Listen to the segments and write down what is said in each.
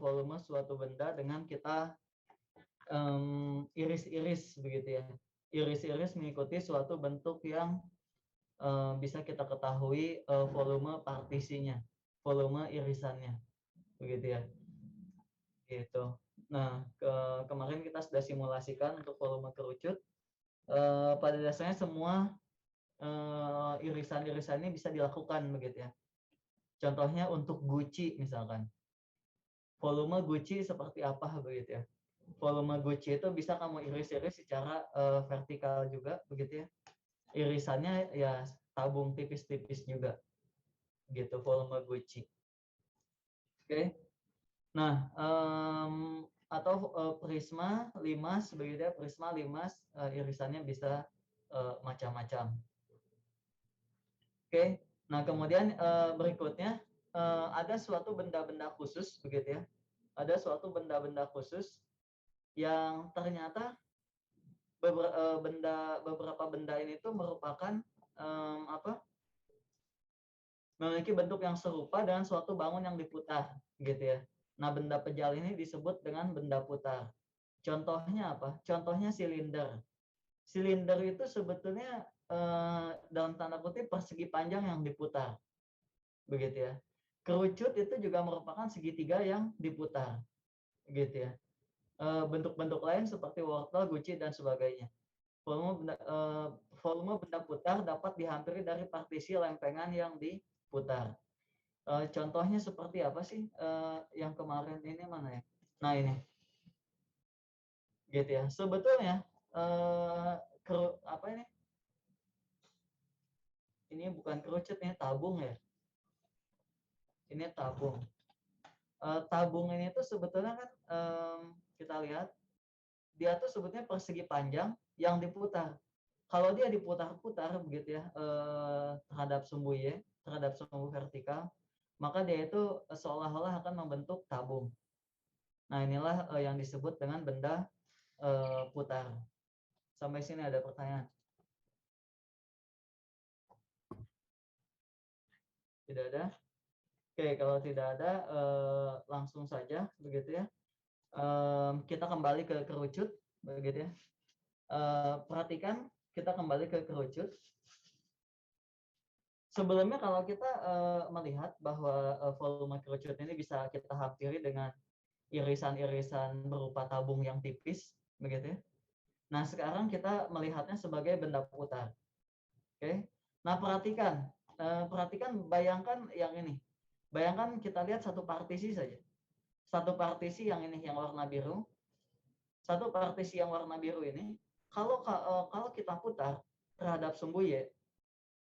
volume suatu benda dengan kita iris-iris begitu ya. Iris-iris mengikuti suatu bentuk yang bisa kita ketahui volume partisinya, volume irisannya, begitu ya. Gitu. Nah, kemarin kita sudah simulasikan untuk volume kerucut. Pada dasarnya semua irisan-irisan ini bisa dilakukan begitu ya. Contohnya untuk guci misalkan. Volume guci seperti apa begitu ya. Volume guci itu bisa kamu iris-iris secara vertikal juga begitu ya. Irisannya ya tabung tipis-tipis juga. Gitu volume guci. Oke. Nah, atau prisma, limas begitu ya. Prisma, limas irisannya bisa macam-macam. Oke. Nah, kemudian berikutnya ada suatu benda-benda khusus begitu ya. Ada suatu benda-benda khusus yang ternyata beberapa benda ini tuh merupakan memiliki bentuk yang serupa dengan suatu bangun yang diputar gitu ya. Nah, benda pejal ini disebut dengan benda putar. Contohnya apa? Contohnya silinder. Silinder itu sebetulnya dalam tanda kutip persegi panjang yang diputar. Begitu ya. Kerucut itu juga merupakan segitiga yang diputar. Gitu ya. Bentuk-bentuk lain seperti wortel, guci dan sebagainya. Volume benda putar dapat dihampiri dari partisi lempengan yang diputar. Contohnya seperti apa sih? Yang kemarin ini mana ya? Nah ini, gitu ya. Sebetulnya apa ini? Ini bukan kerucut, ini tabung ya. Ini tabung. Tabung ini tuh sebetulnya kan kita lihat dia tuh sebetulnya persegi panjang yang diputar. Kalau dia diputar-putar begitu ya terhadap sumbu Y, terhadap sumbu vertikal, maka dia itu seolah-olah akan membentuk tabung. Nah, inilah yang disebut dengan benda putar. Sampai sini ada pertanyaan? Tidak ada? Oke, kalau tidak ada langsung saja begitu ya. Kita kembali ke kerucut begitu ya. Perhatikan, kita kembali ke kerucut. Sebelumnya kalau kita melihat bahwa volume kerucut ini bisa kita hampiri dengan irisan-irisan berupa tabung yang tipis begitu ya. Nah, sekarang kita melihatnya sebagai benda putar. Oke. Nah, perhatikan bayangkan yang ini. Bayangkan kita lihat satu partisi saja. Satu partisi yang ini yang warna biru. Satu partisi yang warna biru ini kalau kita putar terhadap sumbu Y,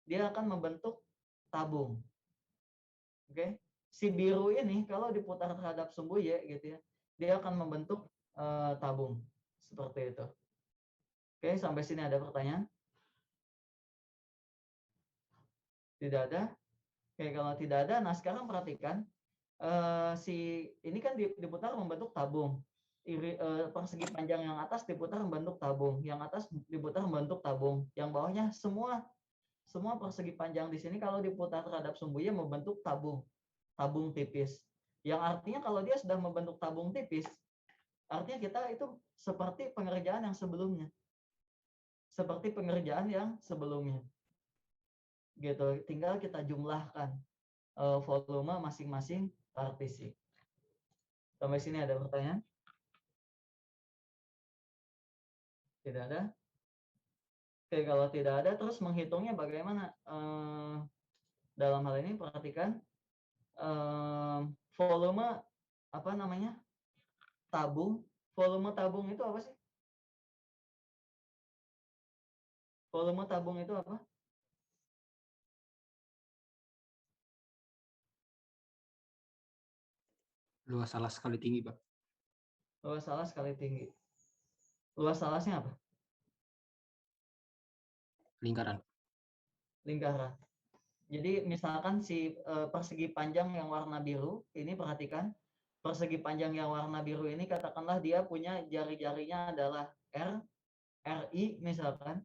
dia akan membentuk tabung. Oke. Si biru ini kalau diputar terhadap sumbu Y gitu ya, dia akan membentuk tabung seperti itu. Oke, sampai sini ada pertanyaan? Tidak ada? Oke, kalau tidak ada, nah sekarang perhatikan si ini kan diputar membentuk tabung. Persegi panjang yang atas diputar membentuk tabung, yang atas diputar membentuk tabung, yang bawahnya semua persegi panjang di sini kalau diputar terhadap sumbunya membentuk tabung tipis. Yang artinya kalau dia sudah membentuk tabung tipis, artinya kita itu seperti pengerjaan yang sebelumnya. Seperti pengerjaan yang sebelumnya. Gitu, tinggal kita jumlahkan volume masing-masing partisi. Sampai sini ada pertanyaan? Tidak ada? Oke, kalau tidak ada, terus menghitungnya bagaimana? Dalam hal ini perhatikan volume apa namanya? Tabung. Volume tabung itu apa sih? Volume tabung itu apa? Luas alas kali tinggi, Pak. Luas alas kali tinggi. Luas alasnya apa? Lingkaran. Lingkaran. Jadi misalkan si persegi panjang yang warna biru, ini perhatikan, persegi panjang yang warna biru ini katakanlah dia punya jari-jarinya adalah RI misalkan,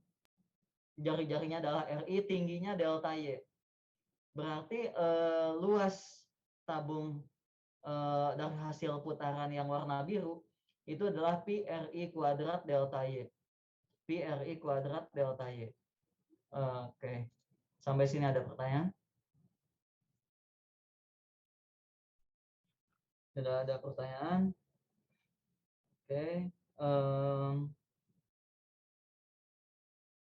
jari-jarinya adalah RI, tingginya delta Y. Berarti luas tabung dari hasil putaran yang warna biru itu adalah pi RI kuadrat delta Y. Pi RI kuadrat delta Y. Oke. Sampai sini ada pertanyaan? Sudah ada pertanyaan? Oke.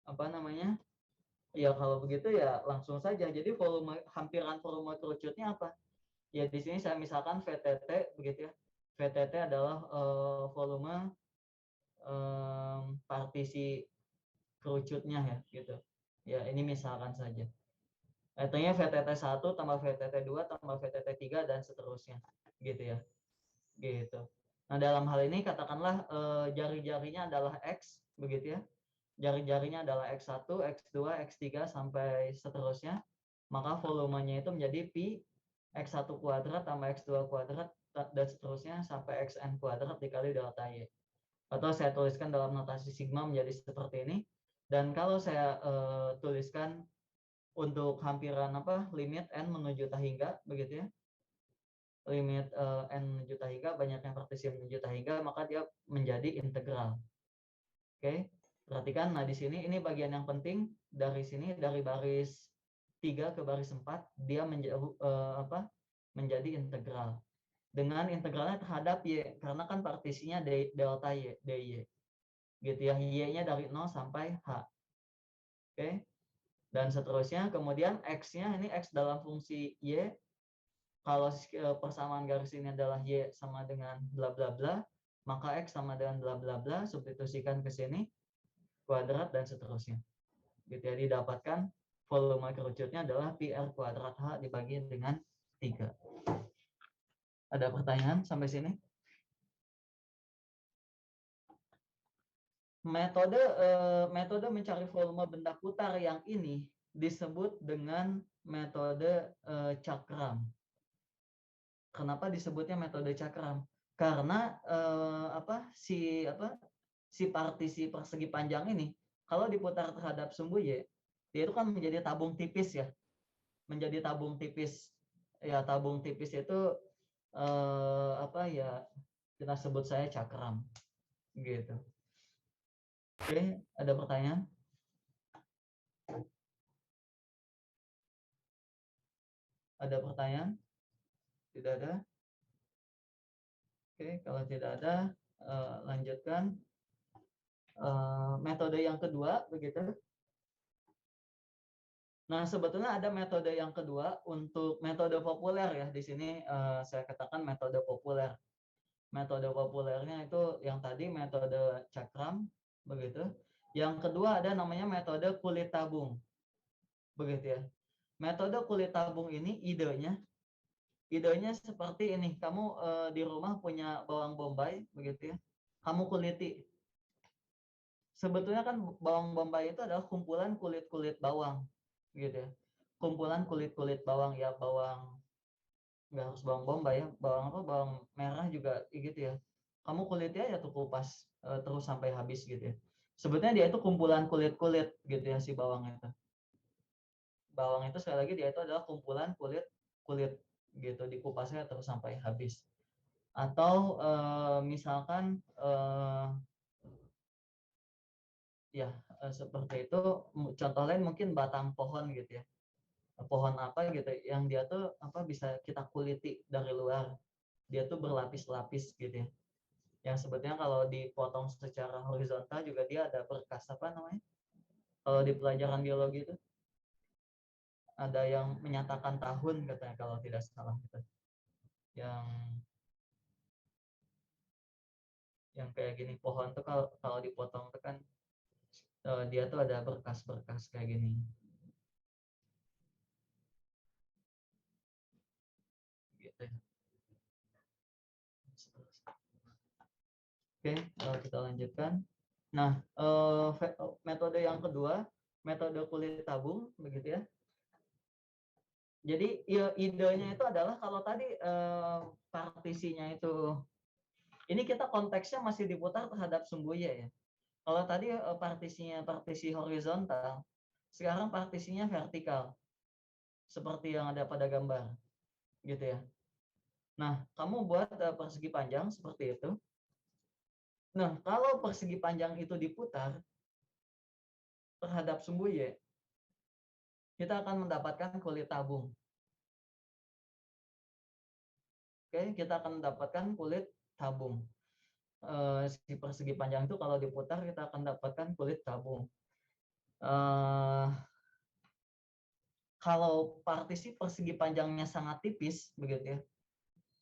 Apa namanya? Ya kalau begitu ya langsung saja. Jadi hampiran volume kerucutnya apa? Ya di sini saya misalkan VTT begitu ya. VTT adalah volume partisi kerucutnya ya gitu. Ya ini misalkan saja. Artinya VTT 1 tambah VTT 2 tambah VTT 3 dan seterusnya gitu ya. Gitu. Nah, dalam hal ini katakanlah jari-jarinya adalah X begitu ya. Jari-jarinya adalah X1, X2, X3 sampai seterusnya. Maka volumenya itu menjadi pi X1 kuadrat tambah X2 kuadrat dan seterusnya sampai Xn kuadrat dikali delta Y. Atau saya tuliskan dalam notasi sigma menjadi seperti ini. Dan kalau saya tuliskan untuk hampiran limit n menuju tahingga begitu ya. Limit n menuju tahingga, banyaknya partisi menuju tahingga, maka dia menjadi integral. Oke. Perhatikan, nah di sini ini bagian yang penting, dari sini dari baris 3 ke baris 4 dia menjadi integral. Dengan integralnya terhadap Y, karena kan partisinya delta Y, dy. Gitu ya, Y-nya dari 0 sampai H. Oke. Dan seterusnya, kemudian X-nya ini X dalam fungsi Y. Kalau persamaan garis ini adalah Y sama dengan bla bla bla, maka X sama dengan bla bla bla, substitusikan ke sini, kuadrat dan seterusnya. Gitu ya, didapatkan volume kerucutnya adalah pi R kuadrat H dibagi dengan 3. Ada pertanyaan sampai sini? Metode mencari volume benda putar yang ini disebut dengan metode cakram. Kenapa disebutnya metode cakram? Karena si partisi persegi panjang ini kalau diputar terhadap sumbu Y, dia itu kan menjadi tabung tipis ya. Menjadi tabung tipis. Ya, tabung tipis itu kita sebut saya cakram. Gitu. Oke, ada pertanyaan? Ada pertanyaan? Tidak ada? Oke, kalau tidak ada, lanjutkan. Metode yang kedua, begitu. Nah, sebetulnya ada metode yang kedua untuk metode populer ya. Di sini saya katakan metode populer. Metode populernya itu yang tadi metode cakram, begitu. Yang kedua ada namanya metode kulit tabung, begitu ya. Metode kulit tabung ini idenya seperti ini. Kamu di rumah punya bawang bombay, begitu ya. Kamu kuliti. Sebetulnya kan bawang bombay itu adalah kumpulan kulit-kulit bawang, gitu ya. Kumpulan kulit-kulit bawang ya, bawang nggak harus bawang bombay ya, bawang merah juga gitu ya. Kamu kulitnya ya tuh kupas terus sampai habis gitu ya. Sebetulnya dia itu kumpulan kulit-kulit gitu ya si bawang itu. Bawang itu sekali lagi dia itu adalah kumpulan kulit gitu, dikupasnya terus sampai habis. Atau misalkan seperti itu. Contoh lain mungkin batang pohon gitu ya. Pohon apa gitu yang dia tuh bisa kita kuliti dari luar. Dia tuh berlapis-lapis gitu ya. Yang sebetulnya kalau dipotong secara horizontal juga dia ada berkas kalau di pelajaran biologi itu ada yang menyatakan tahun katanya kalau tidak salah gitu. Yang kayak gini pohon tuh kalau dipotong tuh kan dia tuh ada berkas-berkas kayak gini gitu ya. Oke, kita lanjutkan. Nah, metode yang kedua, metode kulit tabung, begitu ya. Jadi idenya itu adalah kalau tadi partisinya itu, ini kita konteksnya masih diputar terhadap sumbu Y ya. Kalau tadi partisinya partisi horizontal, sekarang partisinya vertikal, seperti yang ada pada gambar, gitu ya. Nah, kamu buat persegi panjang seperti itu. Nah, kalau persegi panjang itu diputar terhadap sumbu Y, kita akan mendapatkan kulit tabung. Oke, kita akan mendapatkan kulit tabung. Si persegi panjang itu kalau diputar kita akan dapatkan kulit tabung. Kalau partisi persegi panjangnya sangat tipis begitu ya,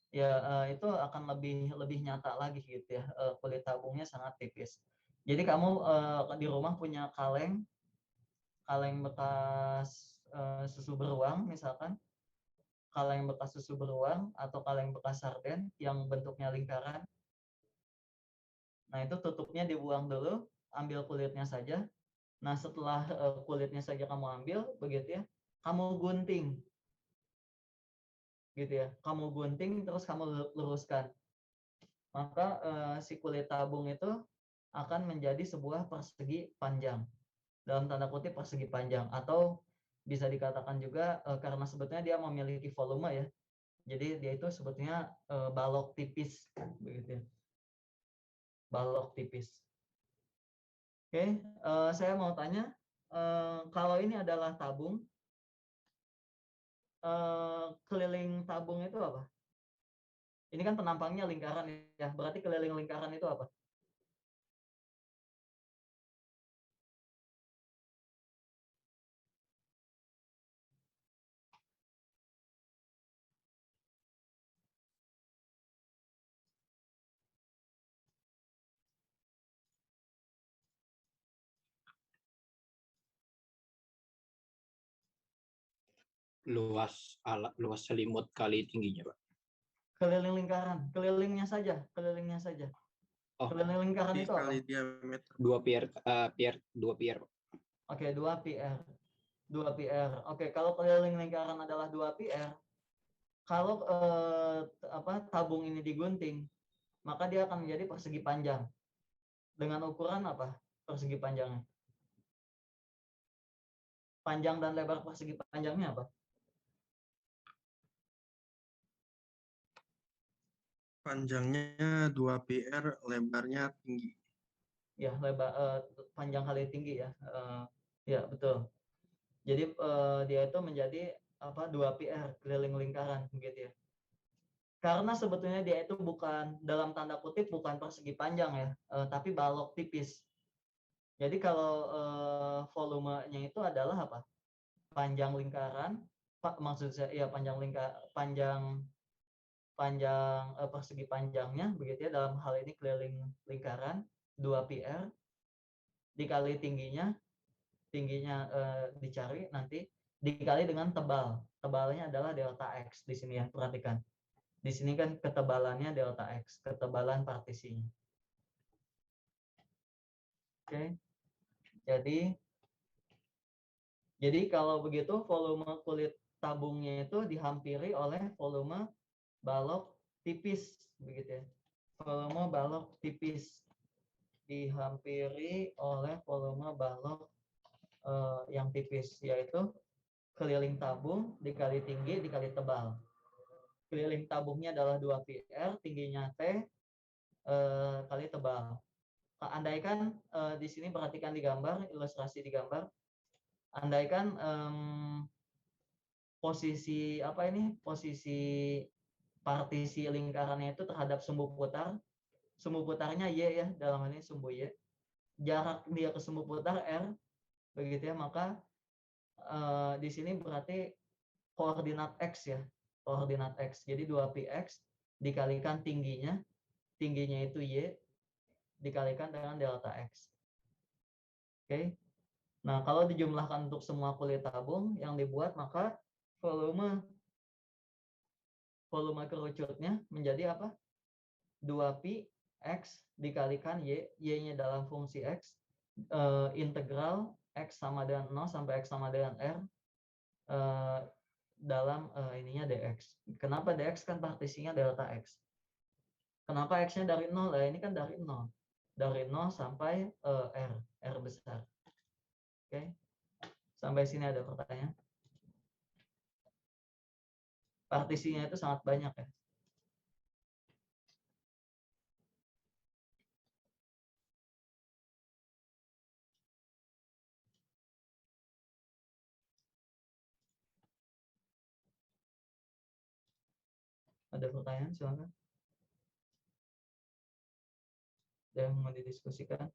ya itu akan lebih nyata lagi gitu ya, kulit tabungnya sangat tipis. Jadi kamu di rumah punya kaleng bekas susu beruang misalkan, kaleng bekas susu beruang atau kaleng bekas sarden yang bentuknya lingkaran. Nah, itu tutupnya dibuang dulu, ambil kulitnya saja. Nah, setelah kulitnya saja kamu ambil, begitu ya, kamu gunting. Gitu ya. Kamu gunting terus kamu luruskan. Maka si kulit tabung itu akan menjadi sebuah persegi panjang. Dalam tanda kutip persegi panjang, atau bisa dikatakan juga karena sebetulnya dia memiliki volume ya. Jadi dia itu sebetulnya balok tipis begitu ya. Balok tipis. Oke, saya mau tanya, kalau ini adalah tabung, keliling tabung itu apa? Ini kan penampangnya lingkaran ya, berarti keliling lingkaran itu apa? Luas selimut kali tingginya, Pak. Keliling lingkaran, kelilingnya saja. Oh, Keliling lingkaran itu apa? Kali diameter. 2 PR. Oke, 2 PR. 2 PR. Oke, kalau keliling lingkaran adalah 2 PR, kalau tabung ini digunting, maka dia akan menjadi persegi panjang. Dengan ukuran apa? Persegi panjangnya. Panjang dan lebar persegi panjangnya apa? Panjangnya 2 PR, lebarnya tinggi. Ya, lebar panjang kali tinggi ya. Ya, betul. Jadi dia itu menjadi 2 PR, keliling lingkaran begitu ya. Karena sebetulnya dia itu bukan, dalam tanda kutip, bukan persegi panjang ya, tapi balok tipis. Jadi kalau volumenya itu adalah apa? Panjang lingkaran, maksud saya ya panjang persegi panjangnya begitu ya, dalam hal ini keliling lingkaran 2 PR dikali tingginya dicari nanti dikali dengan tebalnya adalah delta X di sini ya, perhatikan. Di sini kan ketebalannya delta X, ketebalan partisinya. Oke. Jadi kalau begitu volume kulit tabungnya itu dihampiri oleh volume balok tipis begitu ya. Volume balok tipis dihampiri oleh volume balok yang tipis, yaitu keliling tabung dikali tinggi dikali tebal. Keliling tabungnya adalah 2 PR, tingginya T kali tebal. Andaikan di sini perhatikan di gambar, ilustrasi di gambar. Andaikan posisi partisi lingkarannya itu terhadap sumbu putarnya Y ya, dalam hal ini sumbu Y. Jarak dia ke sumbu putar R, begitu ya, maka di sini berarti koordinat X ya, koordinat X. Jadi 2πx dikalikan tingginya itu Y, dikalikan dengan delta X. Oke. Nah, kalau dijumlahkan untuk semua kulit tabung yang dibuat, maka volume kerucutnya menjadi apa? 2πx dikalikan Y, Y-nya dalam fungsi X, integral X sama dengan 0 sampai X sama dengan R, dalam ininya dx. Kenapa dx? Kan partisinya delta X. Kenapa X-nya dari 0? Nah, ini kan dari 0. Dari 0 sampai R besar. Oke. Sampai sini ada pertanyaan? Partisinya itu sangat banyak ya. Ada pertanyaan, silakan. Ada yang mau didiskusikan?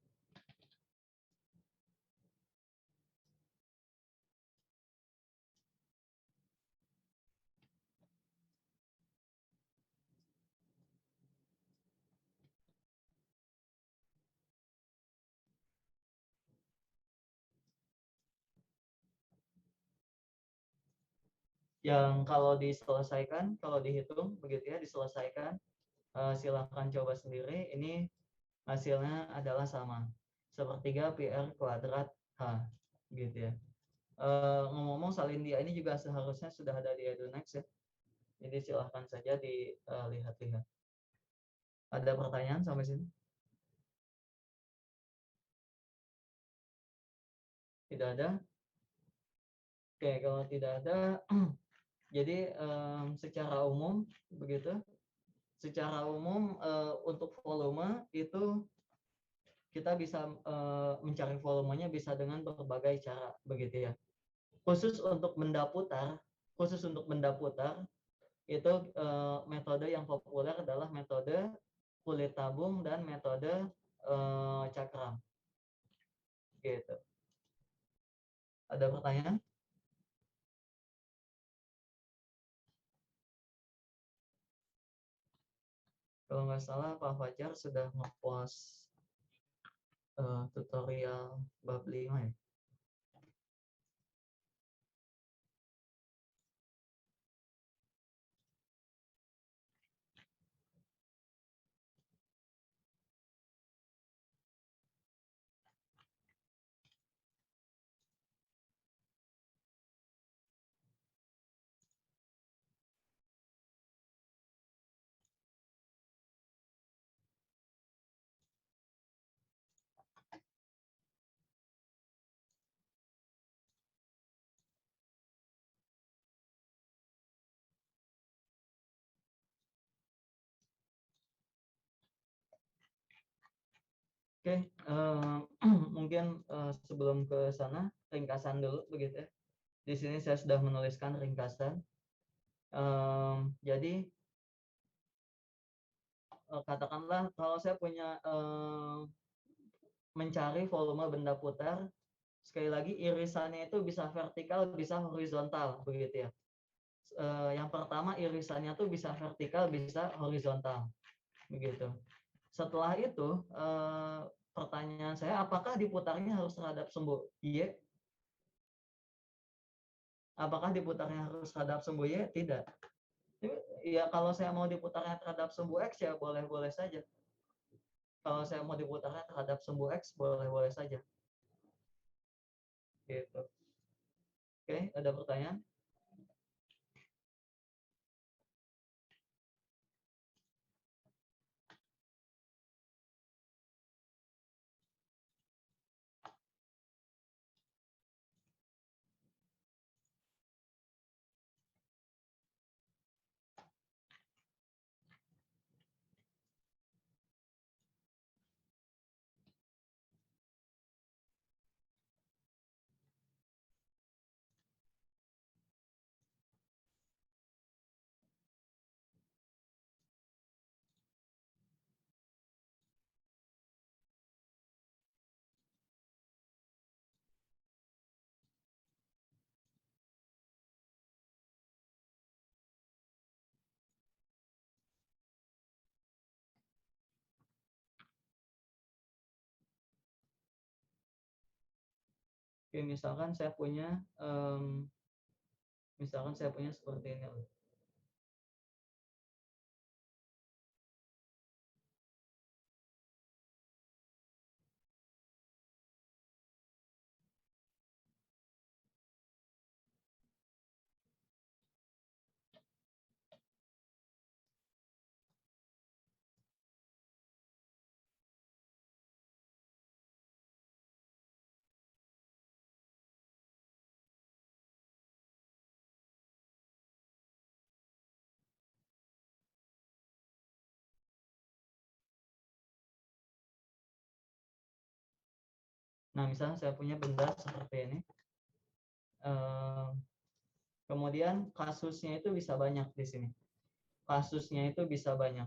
Yang kalau diselesaikan, kalau dihitung begitu ya, diselesaikan, silahkan coba sendiri. Ini hasilnya adalah sama, sepertiga PR kuadrat H, gitu ya. Ngomong-ngomong, Salindia ini juga seharusnya sudah ada di EduNext ya. Jadi silahkan saja dilihat-lihat. Ada pertanyaan sampai sini? Tidak ada? Oke, kalau tidak ada, jadi secara umum begitu. Secara umum untuk volume itu kita bisa mencari volumenya bisa dengan berbagai cara begitu ya. Khusus untuk benda putar itu metode yang populer adalah metode kulit tabung dan metode cakram. Gitu. Ada pertanyaan? Kalau nggak salah Pak Fajar sudah nge-post tutorial bab 5 ya. Oke, mungkin sebelum ke sana ringkasan dulu begitu ya. Di sini saya sudah menuliskan ringkasan. Jadi katakanlah kalau saya punya mencari volume benda putar, sekali lagi irisannya itu bisa vertikal, bisa horizontal begitu ya. Yang pertama irisannya tuh bisa vertikal, bisa horizontal begitu. Setelah itu pertanyaan saya, apakah diputarnya harus terhadap sumbu Y? Apakah diputarnya harus terhadap sumbu Y? Tidak. Ya kalau saya mau diputarnya terhadap sumbu X ya boleh-boleh saja. Kalau saya mau diputarnya terhadap sumbu X boleh-boleh saja. Gitu. Oke, ada pertanyaan? Oke, misalkan saya punya seperti ini. Nah, misalnya saya punya benda seperti ini. Kemudian kasusnya itu bisa banyak di sini. kasusnya itu bisa banyak.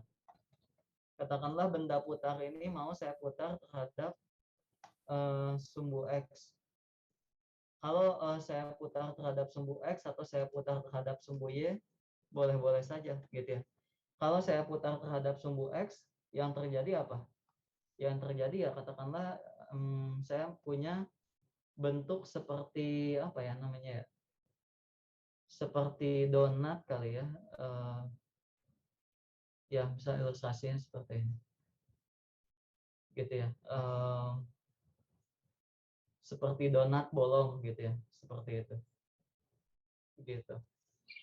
Katakanlah benda putar ini mau saya putar terhadap sumbu X. Kalau saya putar terhadap sumbu X atau saya putar terhadap sumbu Y, boleh-boleh saja gitu ya. Kalau saya putar terhadap sumbu X, yang terjadi apa? Yang terjadi ya katakanlah saya punya bentuk seperti apa ya namanya ya? Seperti donat kali ya. Ya bisa ilustrasinya seperti ini. Gitu ya. Seperti donat bolong gitu ya. Seperti itu. Gitu.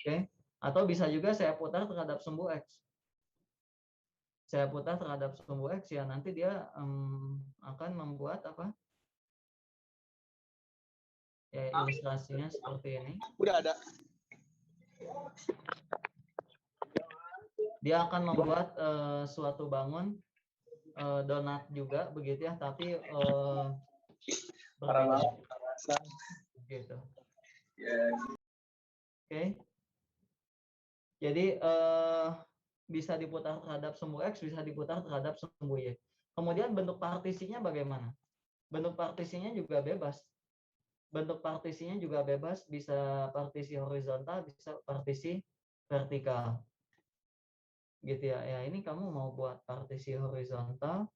Oke. Atau bisa juga saya putar terhadap sumbu X. Saya putar terhadap sumbu X ya nanti dia akan membuat apa? Ya ilustrasinya seperti ini. Udah ada. Dia akan membuat suatu bangun donat juga begitu ya, tapi berbeda. Gitu. Oke. Jadi bisa diputar terhadap sumbu X, bisa diputar terhadap sumbu Y. Kemudian bentuk partisinya bagaimana? Bentuk partisinya juga bebas. Bentuk partisinya juga bebas, bisa partisi horizontal, bisa partisi vertikal. Gitu ya. Ya, ini kamu mau buat partisi horizontal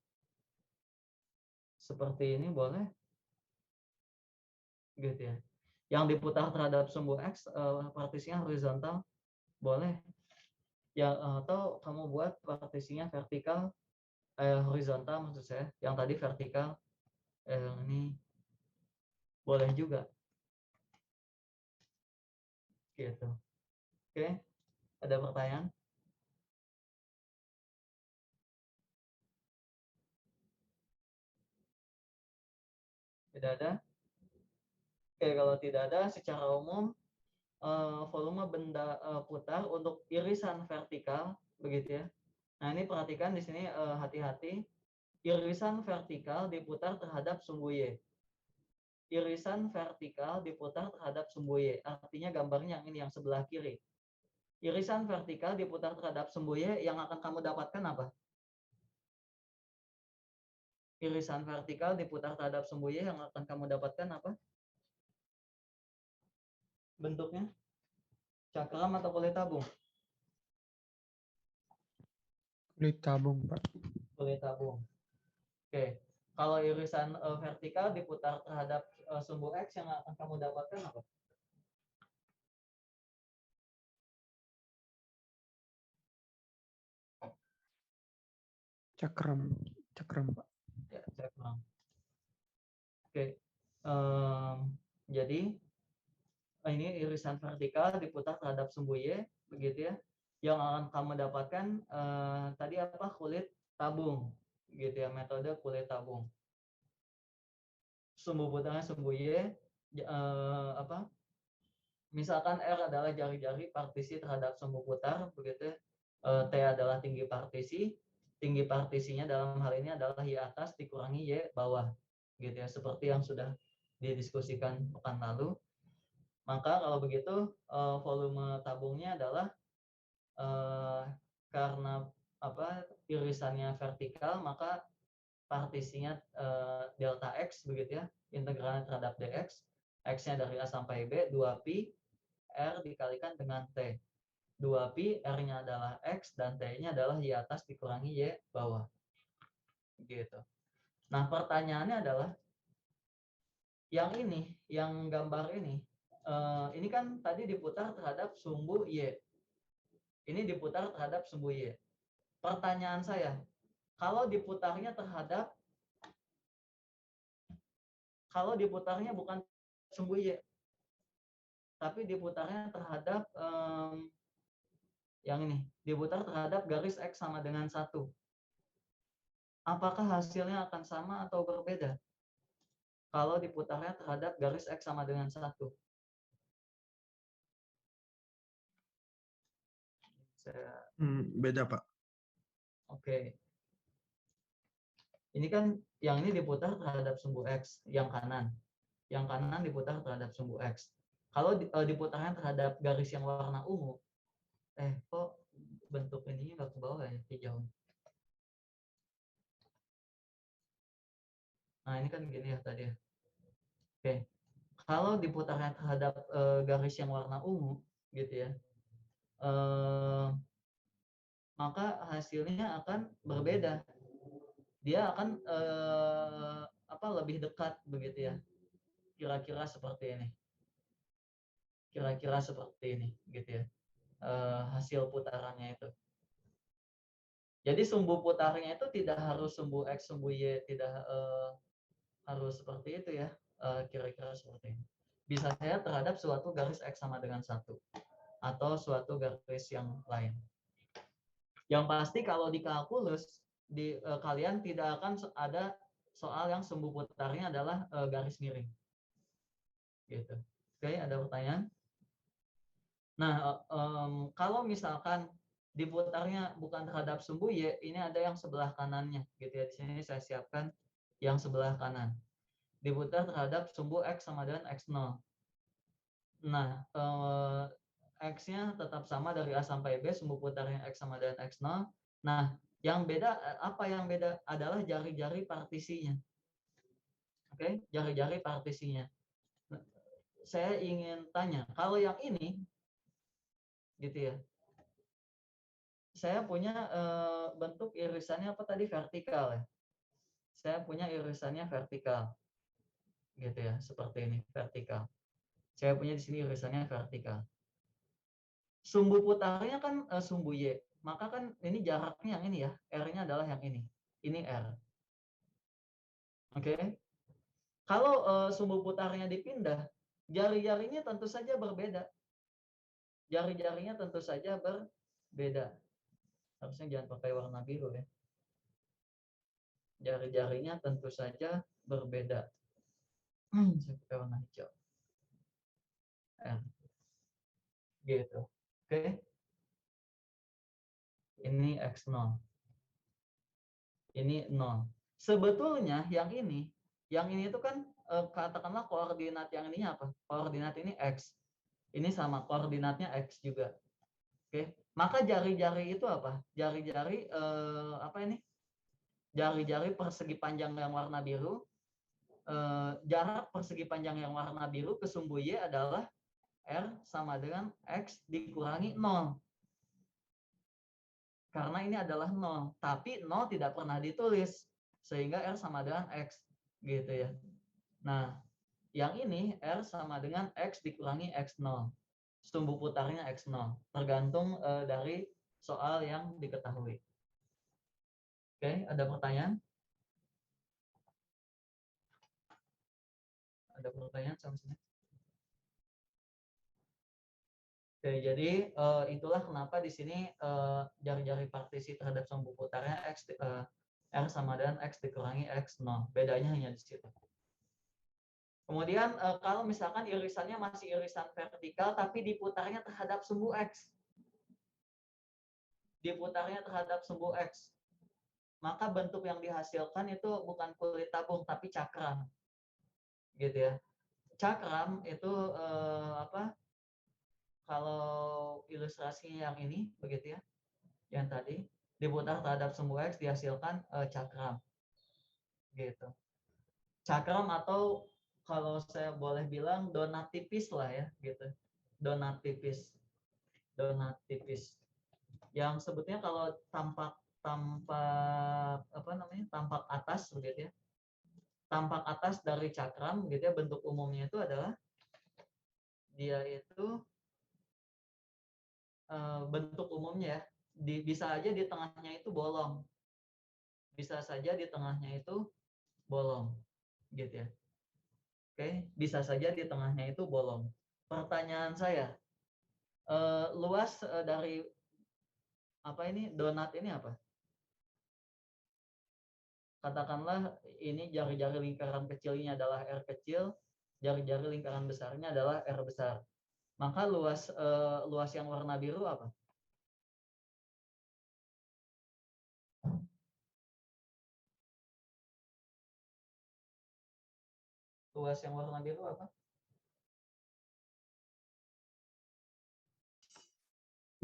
seperti ini boleh. Gitu ya. Yang diputar terhadap sumbu X partisinya horizontal boleh. Ya, atau kamu buat partisinya vertikal horizontal maksud saya, yang tadi vertikal ini boleh juga gitu. Oke, ada pertanyaan? Tidak ada? Oke, kalau tidak ada, secara umum volume benda putar untuk irisan vertikal begitu ya. Nah, ini perhatikan di sini hati-hati, irisan vertikal diputar terhadap sumbu Y. Irisan vertikal diputar terhadap sumbu Y. Artinya gambarnya yang ini yang sebelah kiri. Irisan vertikal diputar terhadap sumbu Y, yang akan kamu dapatkan apa? Irisan vertikal diputar terhadap sumbu Y, yang akan kamu dapatkan apa? Bentuknya? Cakram atau kulit tabung? Kulit tabung, Pak. Kulit tabung. Oke. Kalau irisan vertikal diputar terhadap sumbu X, yang akan kamu dapatkan apa? Cakram, Pak. Ya, cakram. Oke. Jadi ini irisan vertikal diputar terhadap sumbu Y, begitu ya. Yang akan kamu dapatkan tadi apa? Kulit tabung, gitu ya. Metode kulit tabung. Sumbu putarnya sumbu Y, apa? Misalkan R adalah jari-jari partisi terhadap sumbu putar, begitu ya. T adalah tinggi partisi. Tinggi partisinya dalam hal ini adalah Y atas dikurangi Y bawah, gitu ya. Seperti yang sudah didiskusikan pekan lalu. Maka kalau begitu volume tabungnya adalah karena apa irisannya vertikal, maka partisinya delta X begitu ya, integralnya terhadap dx, X-nya dari A sampai B 2pi R dikalikan dengan T. 2pi R-nya adalah X dan T-nya adalah Y atas dikurangi Y bawah. Gitu. Nah, pertanyaannya adalah yang ini, yang gambar ini kan tadi diputar terhadap sumbu Y. Ini diputar terhadap sumbu Y. Pertanyaan saya, kalau diputarnya bukan sumbu Y, tapi diputarnya terhadap yang ini, diputar terhadap garis X sama dengan 1. Apakah hasilnya akan sama atau berbeda? Kalau diputarnya terhadap garis X sama dengan 1. Beda, Pak. Oke. Ini kan yang ini diputar terhadap sumbu X, yang kanan. Yang kanan diputar terhadap sumbu X. Kalau diputarnya terhadap garis yang warna ungu, kok bentuk ininya nggak ke bawah ya, hijau. Nah ini kan gini ya tadi ya. Oke, kalau diputarnya terhadap garis yang warna ungu gitu ya, maka hasilnya akan berbeda. Dia akan lebih dekat begitu ya, kira-kira seperti ini. Kira-kira seperti ini gitu ya, hasil putarannya itu. Jadi sumbu putarnya itu tidak harus sumbu X, sumbu Y, tidak harus seperti itu ya, kira-kira seperti ini. Bisa saya terhadap suatu garis X sama dengan 1 atau suatu garis yang lain. Yang pasti kalau di kalkulus kalian tidak akan ada soal yang sumbu putarnya adalah garis miring. Gitu. Oke, ada pertanyaan? Nah, kalau misalkan diputarnya bukan terhadap sumbu Y, ini ada yang sebelah kanannya, gitu ya. Di sini saya siapkan yang sebelah kanan. Diputar terhadap sumbu X sama dengan X0. Nah, X-nya tetap sama dari A sampai B, sumbu putarnya X sama dengan X0. Nah, yang beda, apa yang beda adalah jari-jari partisinya. Oke, jari-jari partisinya. Nah, saya ingin tanya, kalau yang ini, gitu ya, saya punya bentuk irisannya apa tadi, vertikal ya. Saya punya irisannya vertikal, gitu ya, seperti ini, vertikal. Saya punya di sini irisannya vertikal. Sumbu putarnya kan sumbu Y, maka kan ini jaraknya yang ini ya, R-nya adalah yang ini. Ini R. Oke. Kalau sumbu putarnya dipindah, jari-jarinya tentu saja berbeda. Jari-jarinya tentu saja berbeda. Harusnya jangan pakai warna biru ya. Jari-jarinya tentu saja berbeda. Saya pakai warna hijau. R. Gitu. Oke. Ini X0. Ini 0. Sebetulnya yang ini itu kan katakanlah koordinat yang ininya apa? Koordinat ini X. Ini sama koordinatnya X juga. Oke. Maka jari-jari itu apa? Jari-jari apa ini? Jari-jari persegi panjang yang warna biru. Jarak persegi panjang yang warna biru ke sumbu Y adalah R sama dengan X dikurangi 0. Karena ini adalah 0, tapi 0 tidak pernah ditulis, sehingga R sama dengan X, gitu ya. Nah, yang ini R sama dengan X dikurangi X0. Sumbu putarnya X0, tergantung dari soal yang diketahui. Oke, ada pertanyaan? Ada pertanyaan sampai sini? Oke, jadi itulah kenapa di sini jari-jari partisi terhadap sumbu putarnya X R sama dengan X dikurangi X0. Bedanya hanya di situ. Kemudian kalau misalkan irisannya masih irisan vertikal tapi diputarnya terhadap sumbu X. Diputarnya terhadap sumbu X. Maka bentuk yang dihasilkan itu bukan kulit tabung tapi cakram. Gitu ya. Cakram itu kalau ilustrasinya yang ini begitu ya. Yang tadi diputar terhadap sumbu X dihasilkan cakram. Gitu. Cakram atau kalau saya boleh bilang donat tipis lah ya gitu. Donat tipis. Donat tipis. Yang sebetulnya kalau tampak apa namanya? Tampak atas begitu ya. Tampak atas dari cakram gitu ya, bentuk umumnya itu adalah dia itu bentuk umumnya ya. Bisa aja di tengahnya itu bolong. Bisa saja di tengahnya itu bolong. Gitu ya. Oke, bisa saja di tengahnya itu bolong. Pertanyaan saya, luas dari apa ini donat ini apa? Katakanlah ini jari-jari lingkaran kecilnya adalah R kecil, jari-jari lingkaran besarnya adalah R besar. Maka luas yang warna biru apa? Luas yang warna biru apa?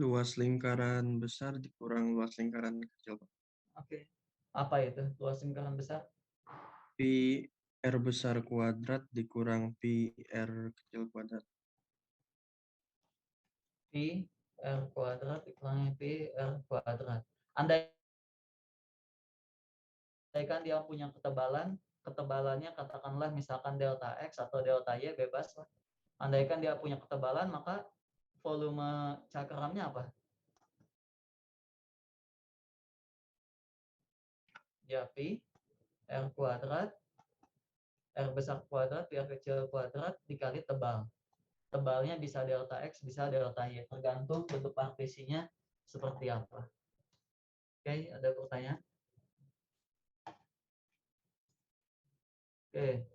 Luas lingkaran besar dikurang luas lingkaran kecil, Pak. Oke. Apa itu luas lingkaran besar? Pi R besar kuadrat dikurang Pi R kecil kuadrat. Pi R kuadrat dikurangi Pi R kuadrat. Andaikan dia punya ketebalannya katakanlah misalkan delta X atau delta Y, bebas lah. Andaikan dia punya ketebalan, maka volume cakramnya apa? Ya, Pi R kuadrat, R besar kuadrat, Pi R kecil kuadrat dikali tebal. Tebalnya bisa delta X, bisa delta Y, tergantung bentuk partisinya seperti apa. Oke, ada pertanyaan? Oke,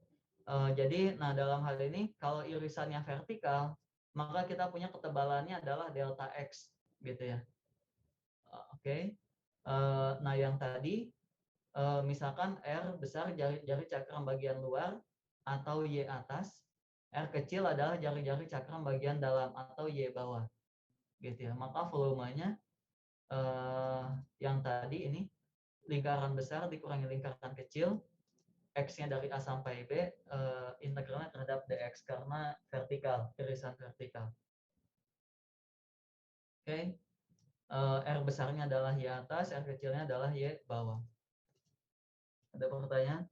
jadi nah dalam hal ini kalau irisannya vertikal, maka kita punya ketebalannya adalah delta X, gitu ya. Oke, nah yang tadi misalkan R besar jari-jari cakram bagian luar atau Y atas, R kecil adalah jari-jari cakram bagian dalam atau Y bawah, gitu ya. Maka volumenya yang tadi ini lingkaran besar dikurangi lingkaran kecil, X-nya dari A sampai B, integralnya terhadap dx karena vertikal, irisan vertikal. Oke, R besarnya adalah Y atas, R kecilnya adalah Y bawah. Ada pertanyaan?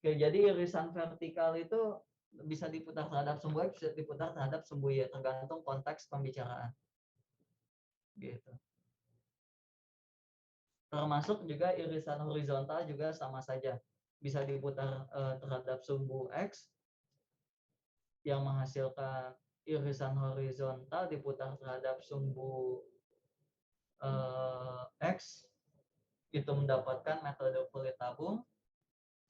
Oke, jadi irisan vertikal itu bisa diputar terhadap sumbu X, bisa diputar terhadap sumbu Y, tergantung konteks pembicaraan. Gitu. Termasuk juga irisan horizontal juga sama saja. Bisa diputar terhadap sumbu X yang menghasilkan irisan horizontal diputar terhadap sumbu X, itu mendapatkan metode kulit tabung.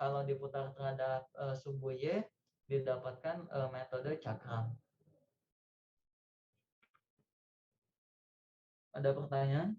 Kalau diputar terhadap sumbu Y, didapatkan metode cakram. Ada pertanyaan?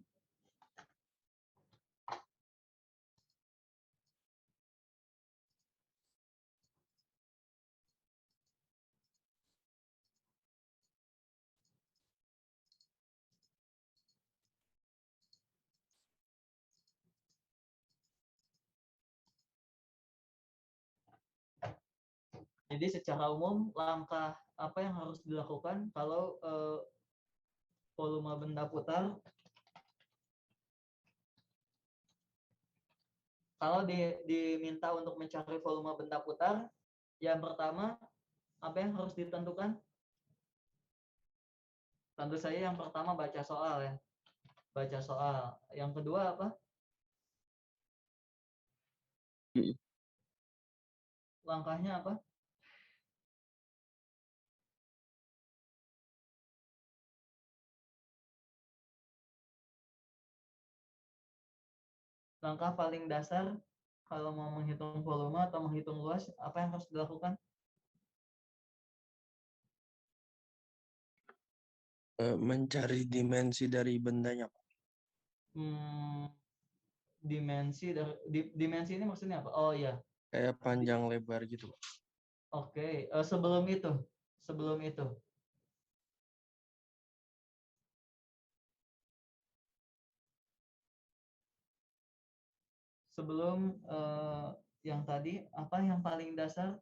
Jadi secara umum langkah apa yang harus dilakukan kalau volume benda putar? Kalau diminta untuk mencari volume benda putar, yang pertama apa yang harus ditentukan? Tentu saja yang pertama baca soal ya. Baca soal. Yang kedua apa? Langkahnya apa? Langkah paling dasar kalau mau menghitung volume atau menghitung luas, apa yang harus dilakukan? Mencari dimensi dari bendanya, Pak. Dimensi ini maksudnya apa? Oh ya. Kayak panjang lebar gitu, Pak. Oke, sebelum itu sebelum yang tadi apa yang paling dasar?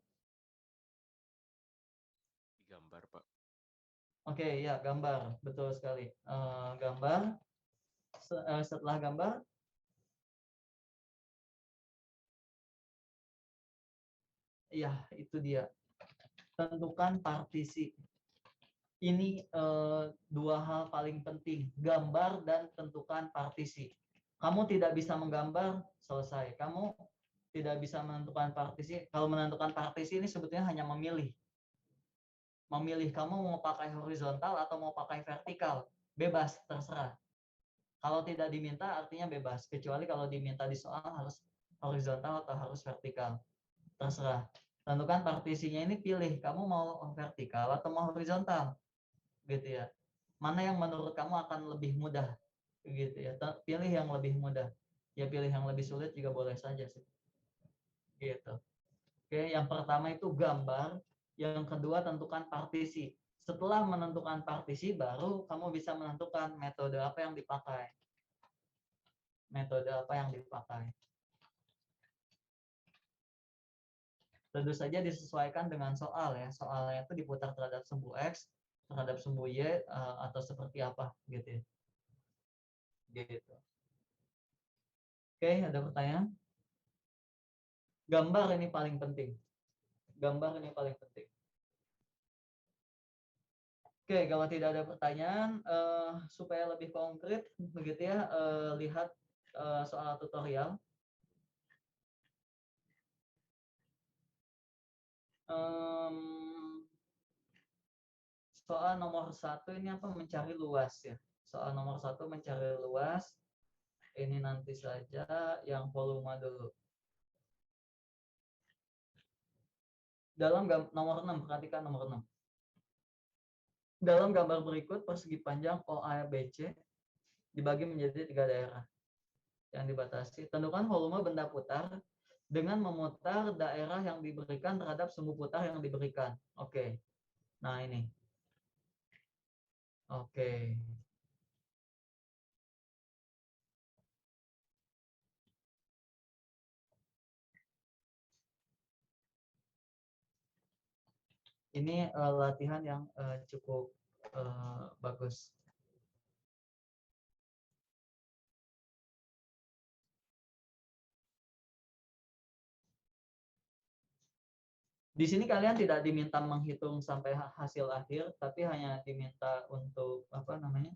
Gambar, Pak. Oke, ya gambar, betul sekali. Gambar. Setelah gambar, ya itu dia. Tentukan partisi. Ini dua hal paling penting, gambar dan tentukan partisi. Kamu tidak bisa menggambar, selesai. Kamu tidak bisa menentukan partisi. Kalau menentukan partisi ini sebetulnya hanya memilih. Memilih kamu mau pakai horizontal atau mau pakai vertikal. Bebas, terserah. Kalau tidak diminta artinya bebas. Kecuali kalau diminta di soal harus horizontal atau harus vertikal. Terserah. Tentukan partisinya ini pilih. Kamu mau vertikal atau mau horizontal. Gitu ya. Mana yang menurut kamu akan lebih mudah. Gitu ya. Pilih yang lebih mudah. Ya pilih yang lebih sulit juga boleh saja sih. Gitu. Oke, yang pertama itu gambar, yang kedua tentukan partisi. Setelah menentukan partisi, baru kamu bisa menentukan metode apa yang dipakai. Metode apa yang dipakai. Tentu saja disesuaikan dengan soal ya. Soalnya itu diputar terhadap sumbu X, terhadap sumbu Y, atau seperti apa gitu ya. Gitu. Oke, ada pertanyaan? Gambar ini paling penting. Gambar ini paling penting. Oke, kalau tidak ada pertanyaan, supaya lebih konkret begitu ya, lihat soal tutorial. Soal nomor 1 ini apa? Mencari luas ya. Soal nomor 1 mencari luas. Ini nanti saja yang volume dulu. Dalam nomor 6, perhatikan nomor 6. Dalam gambar berikut, persegi panjang OABC dibagi menjadi 3 daerah yang dibatasi. Tentukan volume benda putar dengan memutar daerah yang diberikan terhadap sumbu putar yang diberikan. Oke. Nah, ini. Oke. Ini latihan yang cukup bagus. Di sini kalian tidak diminta menghitung sampai hasil akhir, tapi hanya diminta untuk apa namanya?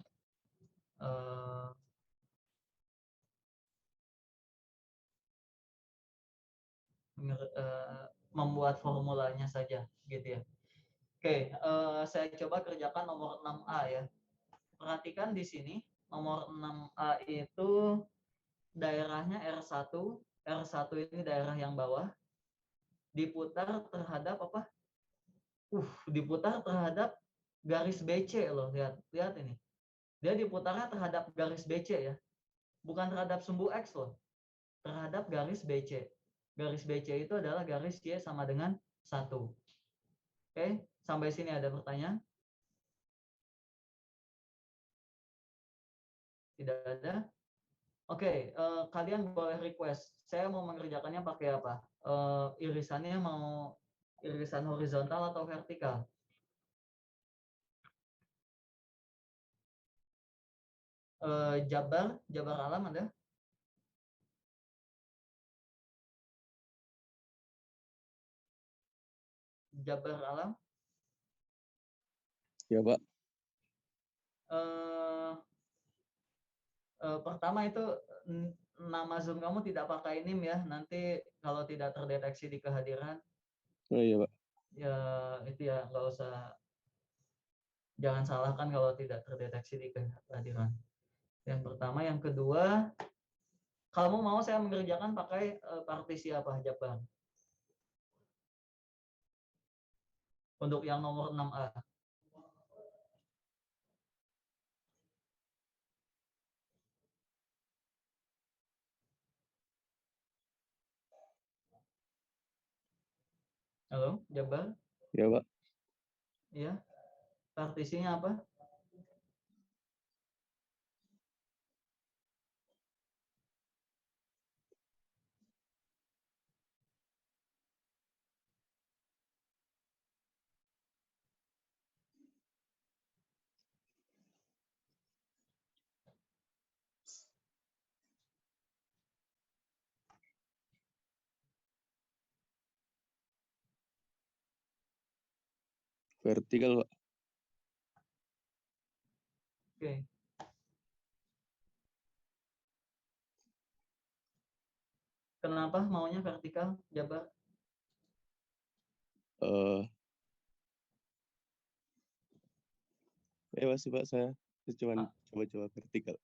Membuat formulanya saja gitu ya. Oke, saya coba kerjakan nomor 6A ya. Perhatikan di sini nomor 6A itu daerahnya R1. R1 ini daerah yang bawah. Diputar terhadap apa? Diputar terhadap garis BC loh, lihat ini. Dia diputarnya terhadap garis BC ya. Bukan terhadap sumbu X loh. Terhadap garis BC. Garis BC itu adalah garis Y sama dengan 1. Oke, sampai sini ada pertanyaan? Tidak ada? Oke, kalian boleh request. Saya mau mengerjakannya pakai apa? Irisannya mau irisan horizontal atau vertikal? Jabar alam ada? Jabar alam? Ya, Pak. Pertama itu nama Zoom kamu tidak pakai NIM ya. Nanti kalau tidak terdeteksi di kehadiran, Oh iya, Pak. ya itu ya nggak usah. Jangan salahkan kalau tidak terdeteksi di kehadiran. Yang pertama, yang kedua, kamu mau saya mengerjakan pakai partisi apa, Jabar? Untuk yang nomor 6A. Halo, Jabar? Ya, Pak. Iya. Partisinya apa? Vertikal, Pak. Oke. Kenapa maunya vertikal, Jabar? Masih, Pak. Saya cuma coba-coba vertikal.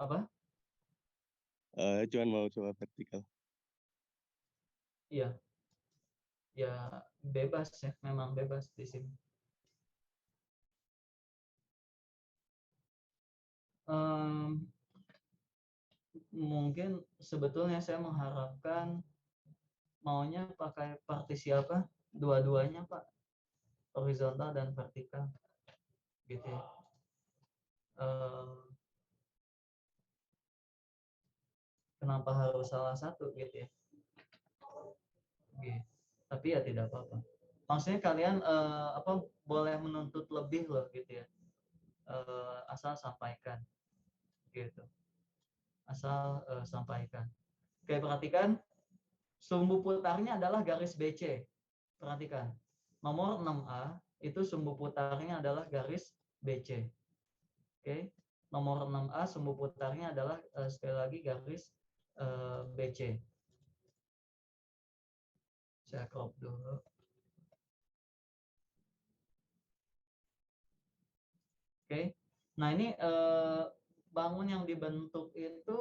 Apa? Cuma mau coba vertikal. Iya. Ya bebas ya, memang bebas di sini. Mungkin sebetulnya saya mengharapkan maunya pakai partisi apa? Dua-duanya, Pak. Horizontal dan vertikal. gitu ya. Kenapa harus salah satu gitu ya? Gitu. Tapi ya tidak apa-apa. Maksudnya kalian boleh menuntut lebih loh gitu ya. Asal sampaikan gitu. Asal sampaikan. Oke, perhatikan sumbu putarnya adalah garis BC. Perhatikan. Nomor 6A itu sumbu putarnya adalah garis BC. Oke. Nomor 6A sumbu putarnya adalah sekali lagi garis BC. Saya crop dulu. Oke. Nah, ini bangun yang dibentuk itu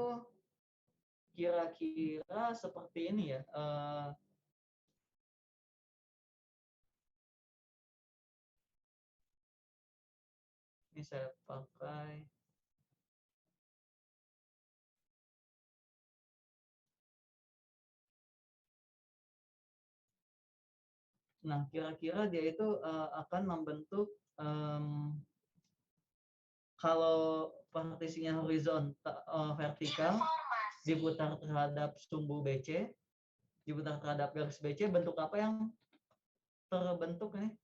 kira-kira seperti ini ya. Ini saya pakai nah, kira-kira dia itu akan membentuk kalau partisinya horizontal vertikal diputar terhadap sumbu BC, diputar terhadap garis BC, bentuk apa yang terbentuk nih?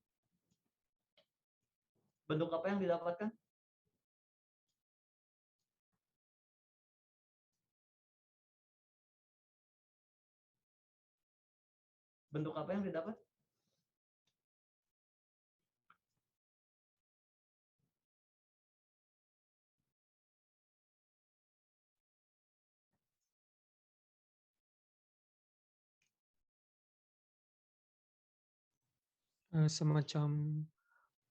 Bentuk apa yang didapatkan? Bentuk apa yang didapat? Semacam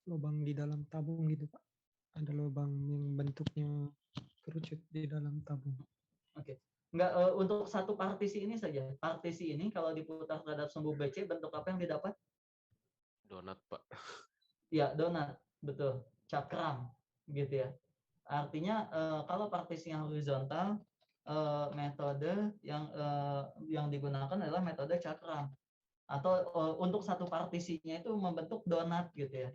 lubang di dalam tabung gitu, Pak. Ada lubang yang bentuknya kerucut di dalam tabung. Oke. Enggak, untuk satu partisi ini saja. Partisi ini kalau diputar terhadap sumbu BC, bentuk apa yang didapat? Donat, Pak. Ya, donat. Betul. Cakram. Gitu ya. Artinya kalau partisinya horizontal, metode yang digunakan adalah metode cakram. Atau untuk satu partisinya itu membentuk donat gitu ya.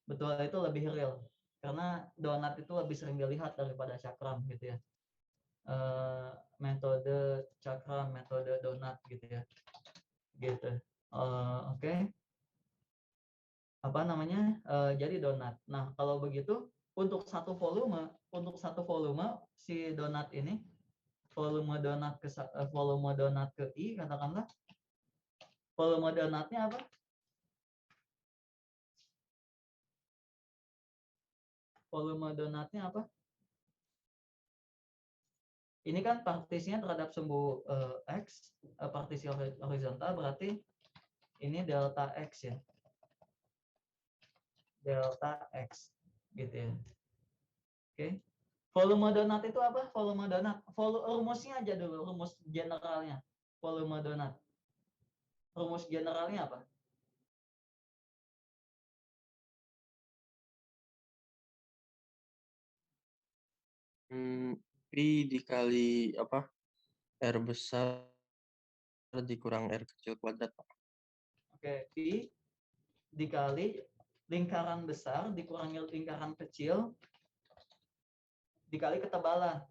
Betul, itu lebih real. Karena donat itu lebih sering dilihat daripada cakram gitu ya. Metode cakram, metode donat gitu ya. Gitu. Oke. Apa namanya? Jadi donat. Nah, kalau begitu untuk satu volume si donat ini volume donat ke I, katakanlah volume donatnya apa? Volume donatnya apa? Ini kan partisinya terhadap sumbu X, partisi horizontal, berarti ini delta X ya. Delta X gitu ya. Oke. Volume donat itu apa? Volume donat. Rumusnya aja dulu, rumus generalnya. Volume donat. Rumus generalnya apa? P dikali apa? R besar dikurang R kecil kuadrat, Pak. Oke, P dikali lingkaran besar dikurangi lingkaran kecil dikali ketebalan.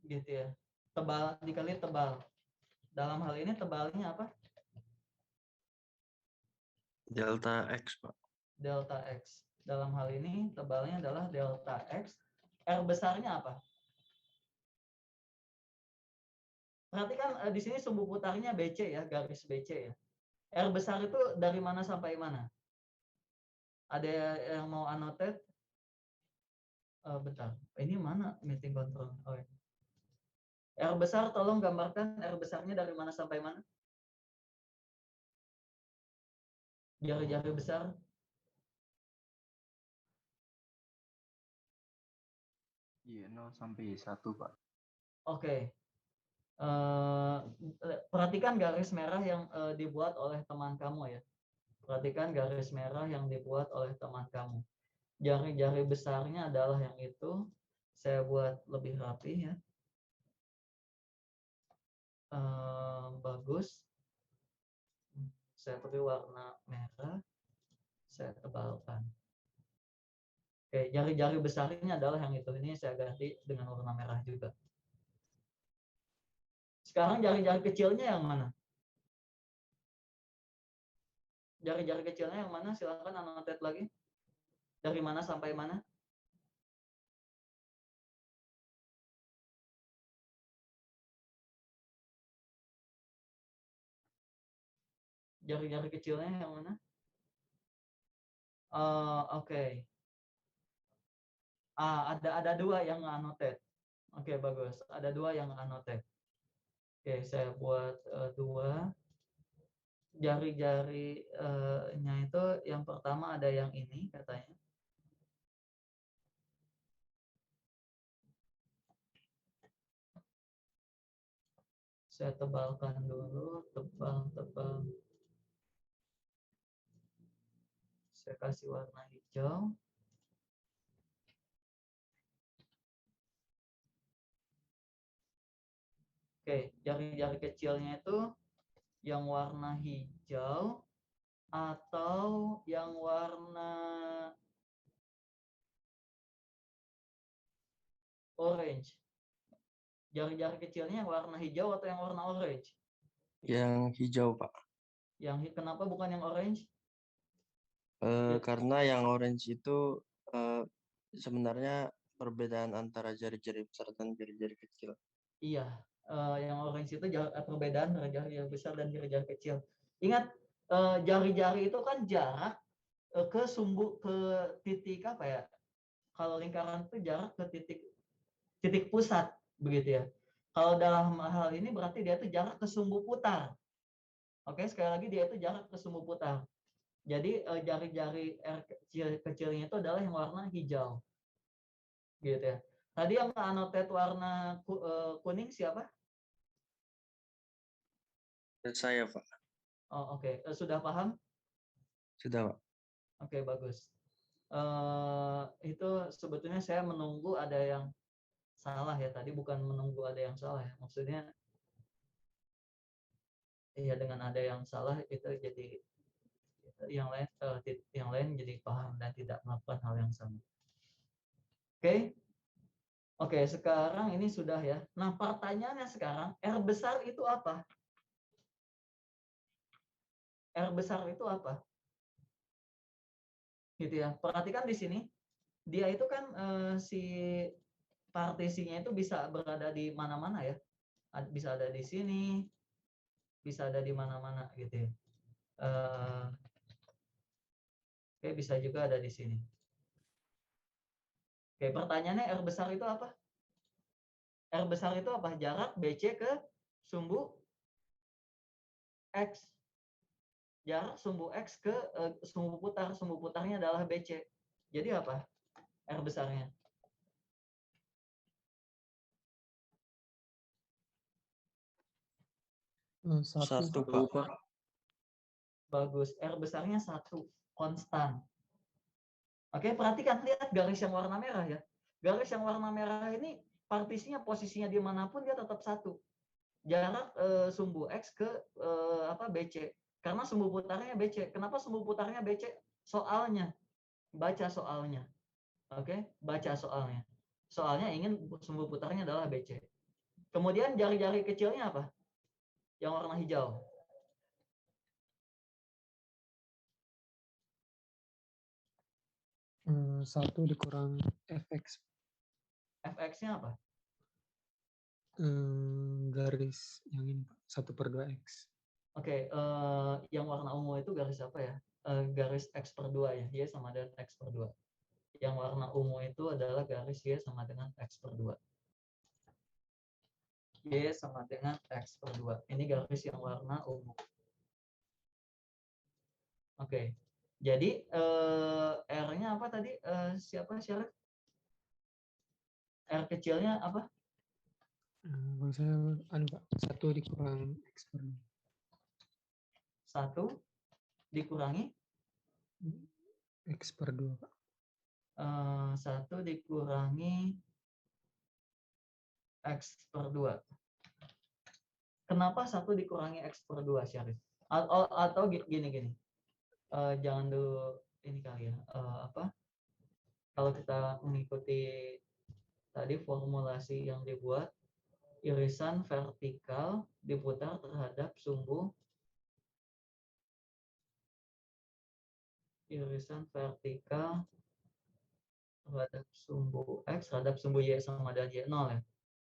Gitu ya. Tebal dikali tebal. Dalam hal ini tebalnya apa? Delta X, Pak. Delta X. Dalam hal ini tebalnya adalah delta X. R besarnya apa? Perhatikan di sini sumbu putarnya BC ya, garis BC ya. R besar itu dari mana sampai mana? Ada yang mau annotate? Bentar, ini mana meeting control? Oh, ya. R besar, tolong gambarkan R besarnya dari mana sampai mana? Jari-jari besar. Iya, 0 sampai 1, Pak. Oke. Perhatikan garis merah yang dibuat oleh teman kamu ya. Perhatikan garis merah yang dibuat oleh teman kamu. Jari-jari besarnya adalah yang itu. Saya buat lebih rapi ya. Bagus. Saya beri warna merah. Saya tebalkan. Oke, jari-jari besarnya adalah yang itu. Ini saya ganti dengan warna merah juga. Sekarang jari-jari kecilnya yang mana? Jari-jari kecilnya yang mana? Silakan annotate lagi. Dari mana sampai mana? Jari-jari kecilnya yang mana? Oke. Ada dua yang annotate. Oke, bagus. Ada dua yang annotate. Oke, saya buat dua. Jari-jarinya itu yang pertama ada yang ini katanya. Saya tebalkan dulu, tebal. Saya kasih warna hijau. Oke, jari-jari kecilnya itu yang warna hijau atau yang warna orange. Jari-jari kecilnya yang warna hijau atau yang warna orange? Yang hijau, Pak. Kenapa bukan yang orange? Karena yang orange itu sebenarnya perbedaan antara jari-jari besar dan jari-jari kecil. Iya, yang orange itu perbedaan antara jari-jari besar dan jari-jari kecil. Ingat, jari-jari itu kan jarak ke titik apa ya? Kalau lingkaran itu jarak ke titik pusat, begitu ya. Kalau dalam hal ini berarti dia itu jarak ke sumbu putar. Oke, sekali lagi dia itu jarak ke sumbu putar. Jadi jari-jari R kecilnya itu adalah yang warna hijau, gitu ya. Tadi yang annotate warna kuning siapa? Saya, Pak. Oh, oke. Sudah paham? Sudah, Pak. Oke, bagus. Itu sebetulnya saya menunggu ada yang salah ya tadi, bukan menunggu ada yang salah ya. Maksudnya ya dengan ada yang salah itu jadi yang lain jadi paham dan tidak melakukan hal yang sama. Oke, sekarang ini sudah ya. Nah, pertanyaannya sekarang, R besar itu apa? R besar itu apa? Gitu ya. Perhatikan di sini, dia itu kan si partisinya itu bisa berada di mana-mana ya. Bisa ada di sini, bisa ada di mana-mana gitu ya. Oke, bisa juga ada di sini. Oke, pertanyaannya R besar itu apa? R besar itu apa? Jarak BC ke sumbu X. Jarak sumbu X ke sumbu putar. Sumbu putarnya adalah BC. Jadi apa? R besarnya. Satu. Pak. Bagus. R besarnya 1. Konstan. Oke, perhatikan. Lihat garis yang warna merah ya. Garis yang warna merah ini partisinya posisinya dimanapun dia tetap 1. Jarak sumbu X ke BC. Karena sumbu putarnya BC. Kenapa sumbu putarnya BC? Soalnya. Baca soalnya. Oke, baca soalnya. Soalnya ingin sumbu putarnya adalah BC. Kemudian jari-jari kecilnya apa? Yang warna hijau. Satu dikurang fx. Fx-nya apa? Garis yang ini Pak, 1/2x. Oke, yang warna ungu itu garis apa ya? Garis x/2 ya, Y sama dengan x/2. Yang warna ungu itu adalah garis Y sama dengan x/2. Y sama dengan x/2. Ini garis yang warna ungu. Oke, jadi R-nya apa tadi? Siapa Syarif? R kecilnya apa? Kalau saya Pak, 1 dikurang x/2. 1 dikurangi x/2 Pak. 1 dikurangi x/2. Kenapa 1 dikurangi x/2, Syarif? Atau gini. Jangan dulu ini kali ya. kalau kita mengikuti tadi formulasi yang dibuat, irisan vertikal diputar terhadap sumbu irisan vertikal terhadap sumbu X terhadap sumbu Y sama dengan Y0 ya.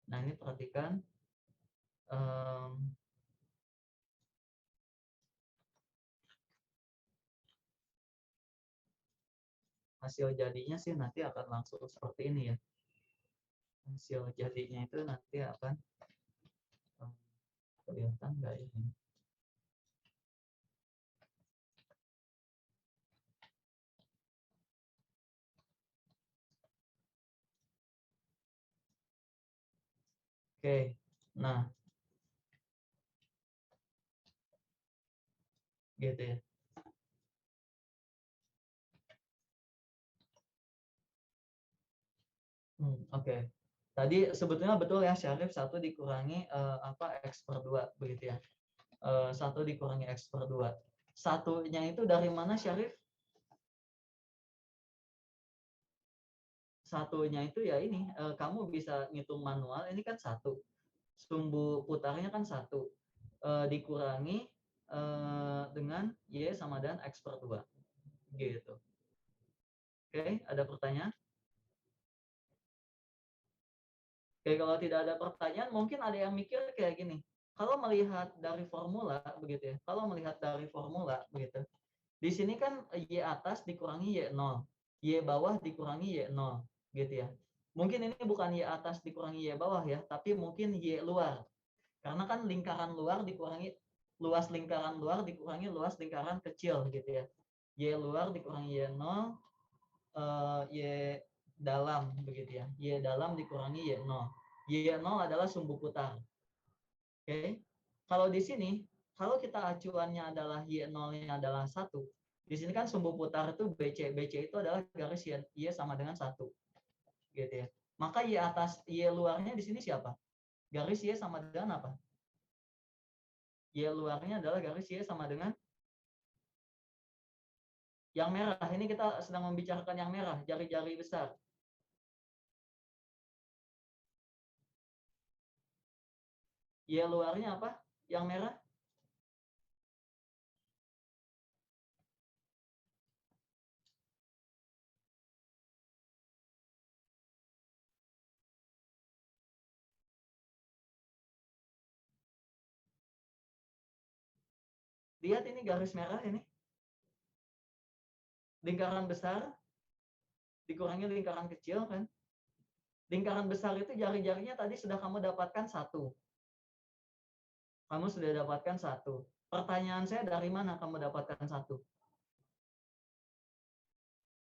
Nah ini perhatikan hasil jadinya sih nanti akan langsung seperti ini ya. Hasil jadinya itu nanti akan kelihatan nggak ini. Oke, nah gitu ya. Oke. Tadi sebetulnya betul ya Syarif 1 dikurangi X per 2 begitu ya. 1 dikurangi X per 2. Satunya itu dari mana Syarif? Satunya itu ya ini, kamu bisa ngitung manual, ini kan 1. Sumbu putarnya kan 1. Dikurangi dengan Y sama dengan X per 2. Gitu. Oke, ada pertanyaan? Oke, kalau tidak ada pertanyaan, mungkin ada yang mikir kayak gini. Kalau melihat dari formula, begitu ya. Kalau melihat dari formula, begitu. Di sini kan Y atas dikurangi Y0. Y bawah dikurangi Y0. Gitu ya. Mungkin ini bukan Y atas dikurangi Y bawah ya, tapi mungkin Y luar. Karena kan lingkaran luar dikurangi luas lingkaran luar dikurangi luas lingkaran kecil gitu ya. Y luar dikurangi Y0, Y dalam begitu ya. Y dalam dikurangi Y0. Y0 adalah sumbu putar. Oke. Kalau di sini, kalau kita acuannya adalah Y0-nya adalah 1, di sini kan sumbu putar itu BC. BC itu adalah garis Y sama dengan 1. Gitu ya. Maka Y atas Y luarnya di sini siapa? Garis Y sama dengan apa? Y luarnya adalah garis Y sama dengan yang merah. Ini kita sedang membicarakan yang merah, jari-jari besar. Y luarnya apa? Yang merah? Lihat ini garis merah ini. Lingkaran besar dikurangi lingkaran kecil kan. Lingkaran besar itu jari-jarinya tadi sudah kamu dapatkan 1. Kamu sudah dapatkan 1. Pertanyaan saya, dari mana kamu dapatkan 1?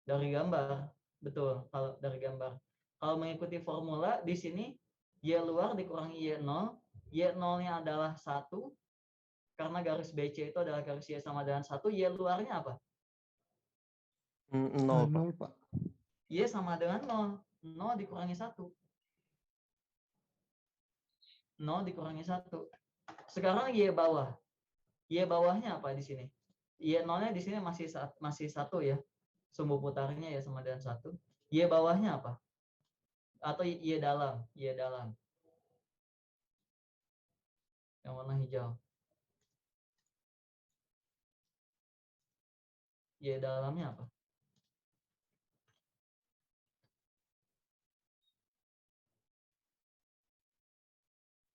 Dari gambar. Betul, kalau dari gambar. Kalau mengikuti formula, di sini Y luar dikurangi Y0. Y0-nya adalah 1. Karena garis BC itu adalah garis Y sama dengan 1. Y luarnya apa? 0, Pak. Y sama dengan 0. 0 dikurangi 1. 0 dikurangi 1. Sekarang Y bawah. Y bawahnya apa di sini? Y0-nya di sini masih 1 ya. Sumbu putarnya ya sama dengan 1. Y bawahnya apa? Atau Y dalam? Y dalam. Yang warna hijau. Y dalamnya apa?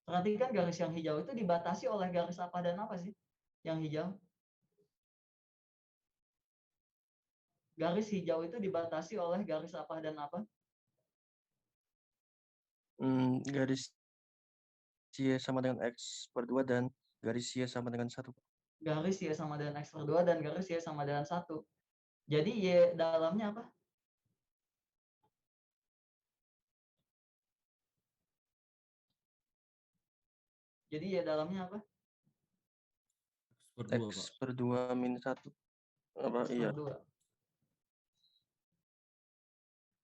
Perhatikan garis yang hijau itu dibatasi oleh garis apa dan apa sih? Yang hijau. Garis hijau itu dibatasi oleh garis apa dan apa? Garis Y sama dengan X per 2 dan garis Y sama dengan 1. Garis Y sama dengan X per 2 dan garis Y sama dengan 1. Jadi Y dalamnya apa? Jadi Y dalamnya apa? X per 2 min 1. Apa? X per Iya. 2.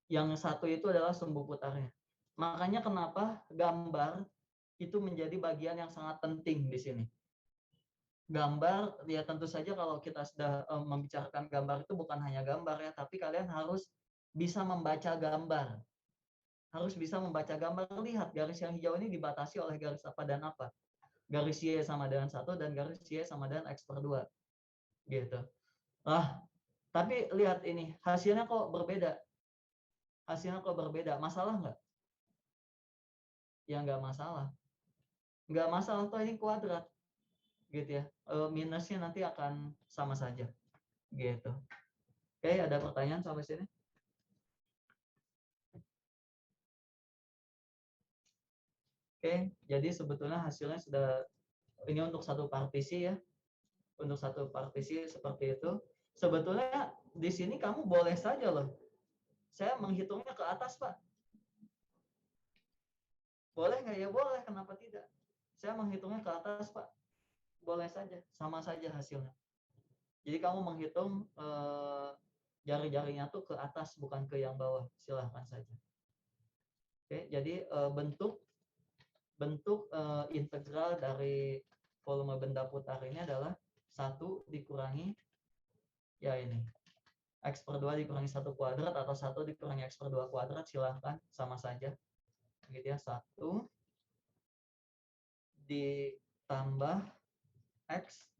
Yang 1 itu adalah sumbu putarnya. Makanya kenapa gambar itu menjadi bagian yang sangat penting di sini. Gambar, ya tentu saja kalau kita sudah membicarakan gambar itu bukan hanya gambar ya, tapi kalian harus bisa membaca gambar. Harus bisa membaca gambar. Lihat garis yang hijau ini dibatasi oleh garis apa dan apa. Garis Y sama dengan 1 dan garis Y sama dengan X/2. Gitu. Tapi lihat ini, hasilnya kok berbeda. Masalah nggak? Ya nggak masalah. Nggak masalah toh ini kuadrat. Gitu ya. Minusnya nanti akan sama saja. Gitu. Oke, ada pertanyaan sampai sini? Oke, jadi sebetulnya hasilnya sudah, ini untuk satu partisi ya. Untuk satu partisi seperti itu. Sebetulnya di sini kamu boleh saja loh. Saya menghitungnya ke atas, Pak. Boleh nggak? Ya boleh, kenapa tidak? Saya menghitungnya ke atas, Pak. Boleh saja, sama saja hasilnya. Jadi kamu menghitung jari-jarinya tuh ke atas, bukan ke yang bawah. Silahkan saja. Oke, jadi bentuk integral dari volume benda putar ini adalah 1 dikurangi ya ini X/2 dikurangi 1 kuadrat atau 1 dikurangi X/2 kuadrat, silahkan sama saja gitu ya. 1 ditambah X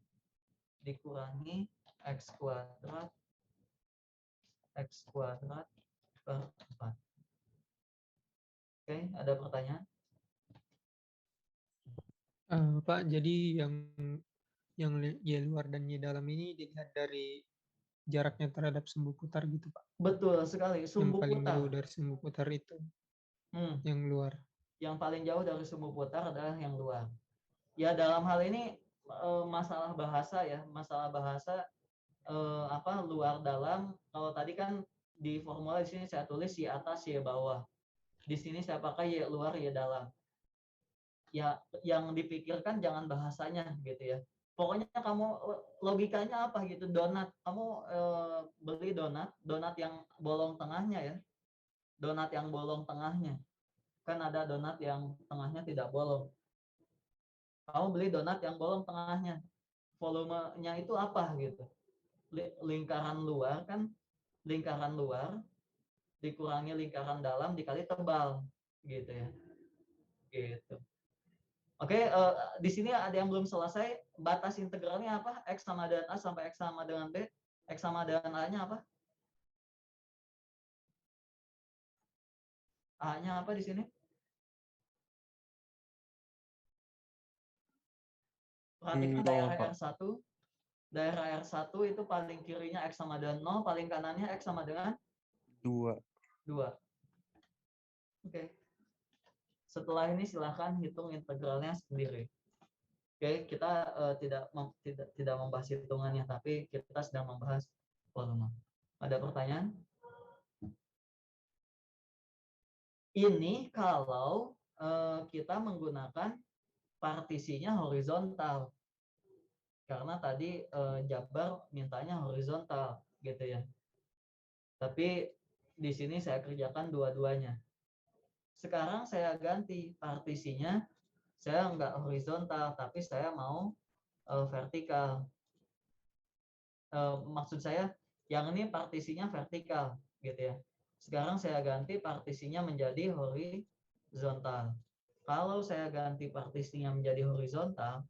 dikurangi X kuadrat per 4. Oke, ada pertanyaan? Pak, jadi yang Y luar dan Y dalam ini dilihat dari jaraknya terhadap sumbu putar gitu, Pak. Betul sekali, Yang sumbu paling putar. jauh dari sumbu putar itu yang luar. Yang paling jauh dari sumbu putar adalah yang luar. Ya dalam hal ini masalah bahasa ya, luar dalam. Kalau tadi kan di formula di sini saya tulis Y atas Y bawah. Di sini saya pakai Y luar Y dalam. Ya yang dipikirkan jangan bahasanya gitu ya. Pokoknya kamu logikanya apa gitu, donat. Kamu beli donat yang bolong tengahnya ya. Donat yang bolong tengahnya. Kan ada donat yang tengahnya tidak bolong. Kamu beli donat yang bolong tengahnya. Volumenya itu apa gitu. Lingkaran luar kan, lingkaran luar dikurangi lingkaran dalam dikali tebal gitu ya. Gitu. Oke, di sini ada yang belum selesai. Batas integralnya apa? X sama dengan A sampai X sama dengan B. X sama dengan A-nya apa? A-nya apa di sini? Perhatikan daerah R1. Daerah R1 itu paling kirinya X sama dengan 0, paling kanannya X sama dengan 2. Oke. Setelah ini silahkan hitung integralnya sendiri. Oke, kita tidak membahas hitungannya, tapi kita sedang membahas volume. Ada pertanyaan? Ini kalau kita menggunakan partisinya horizontal. Karena tadi Jabar mintanya horizontal gitu ya. Tapi di sini saya kerjakan dua-duanya. Sekarang saya ganti partisinya, saya nggak horizontal, tapi saya mau vertikal. Maksud saya yang ini partisinya vertikal gitu ya. Sekarang saya ganti partisinya menjadi horizontal. Kalau saya ganti partisinya menjadi horizontal,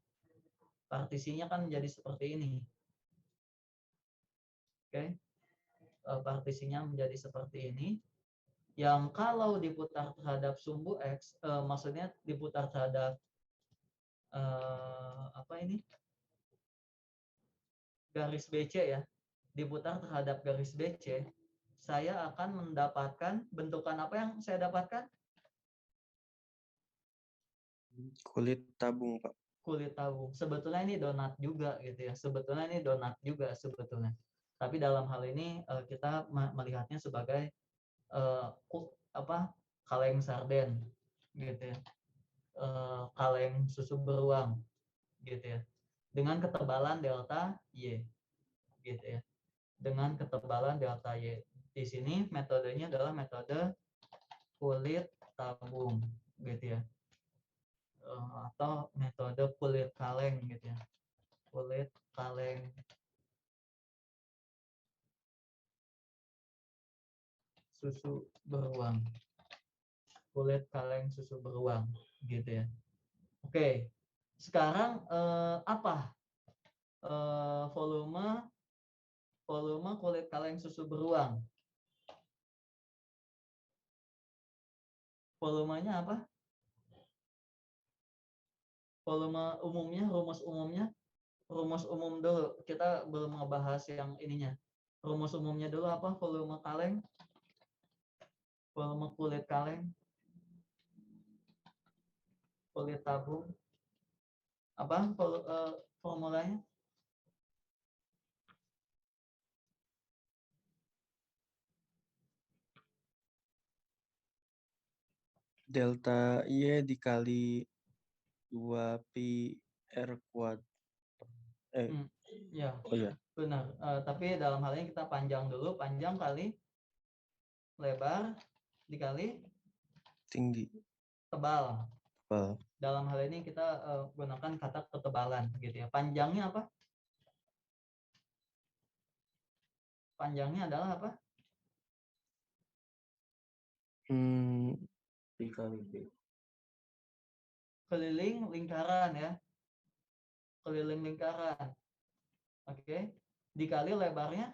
partisinya kan menjadi seperti ini. Oke. Partisinya menjadi seperti ini. Yang kalau diputar terhadap sumbu X, maksudnya diputar terhadap garis BC ya, diputar terhadap garis BC, saya akan mendapatkan bentukan apa yang saya dapatkan? Kulit tabung, Pak. Kulit tabung. Sebetulnya ini donat juga gitu ya. Sebetulnya. Tapi dalam hal ini kita melihatnya sebagai kaleng sarden gitu ya. Kaleng susu beruang gitu ya. Dengan ketebalan delta Y gitu ya. Dengan ketebalan delta Y. Di sini metodenya adalah metode kulit tabung gitu ya. Atau metode kulit kaleng gitu ya. Kulit kaleng susu beruang. Kulit kaleng susu beruang, gitu ya. Oke, sekarang apa volume kulit kaleng susu beruang? Volumenya apa? Volume umumnya, rumus umum dulu. Kita belum ngebahas yang ininya. Rumus umumnya dulu apa? Volume kaleng, volume kulit kaleng, kulit tabung. Apa formulanya? Delta Y dikali 2pi R kuadrat. Ya, Oh ya, benar. Tapi dalam hal ini kita panjang dulu. Panjang kali lebar dikali tinggi. tebal. Tebal. Dalam hal ini kita gunakan kata ketebalan gitu ya. Panjangnya apa? Panjangnya adalah apa? Dikali B. Keliling lingkaran ya. Keliling lingkaran. Oke. Dikali lebarnya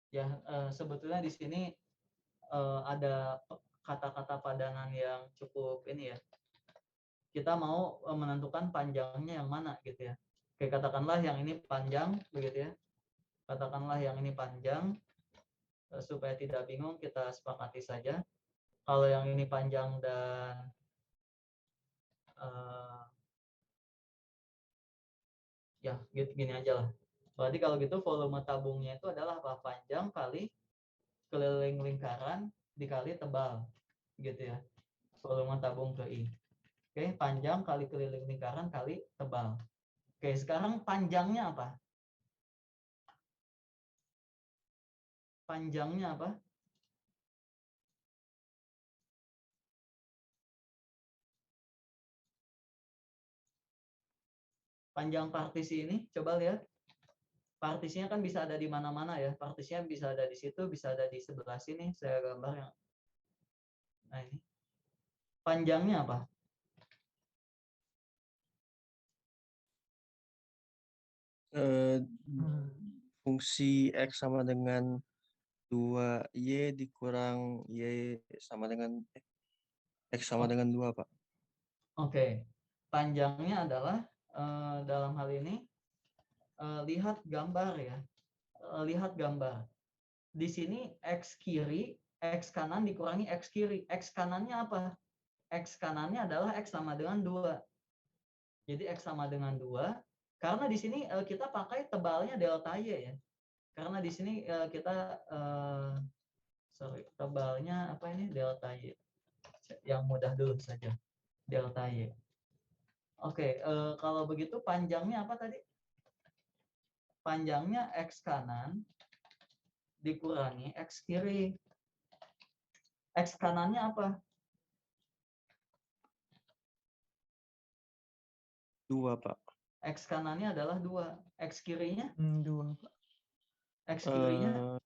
ya, sebetulnya di sini ada kata-kata padanan yang cukup ini ya. Kita mau menentukan panjangnya yang mana gitu ya. Oke, katakanlah yang ini panjang begitu ya. Katakanlah yang ini panjang, supaya tidak bingung kita sepakati saja. Kalau yang ini panjang dan ya gini aja lah. Berarti kalau gitu volume tabungnya itu adalah apa? Panjang kali keliling lingkaran dikali tebal gitu ya. Volume tabung ke I. Oke, panjang kali keliling lingkaran kali tebal. Oke, sekarang panjangnya apa? Panjangnya apa? Panjang partisi ini, coba lihat. Partisinya kan bisa ada di mana-mana ya. Partisinya bisa ada di situ, bisa ada di sebelah sini. Saya gambar yang. Nah ini. Panjangnya apa? Fungsi X sama dengan 2Y dikurang Y sama dengan X sama dengan 2, Pak. Oke. Panjangnya adalah dalam hal ini lihat gambar ya. Lihat gambar. Di sini X kiri, X kanan dikurangi X kiri. X kanannya apa? X kanannya adalah X sama dengan 2. Jadi X sama dengan 2. Karena di sini kita pakai tebalnya delta Y ya. Karena di sini kita tebalnya apa ini? Delta Y. Yang mudah dulu saja. Delta Y. Oke, kalau begitu panjangnya apa tadi? Panjangnya X kanan dikurangi X kiri. X kanannya apa? 2, Pak. X kanannya adalah 2. X kirinya? 2, Pak. X kirinya?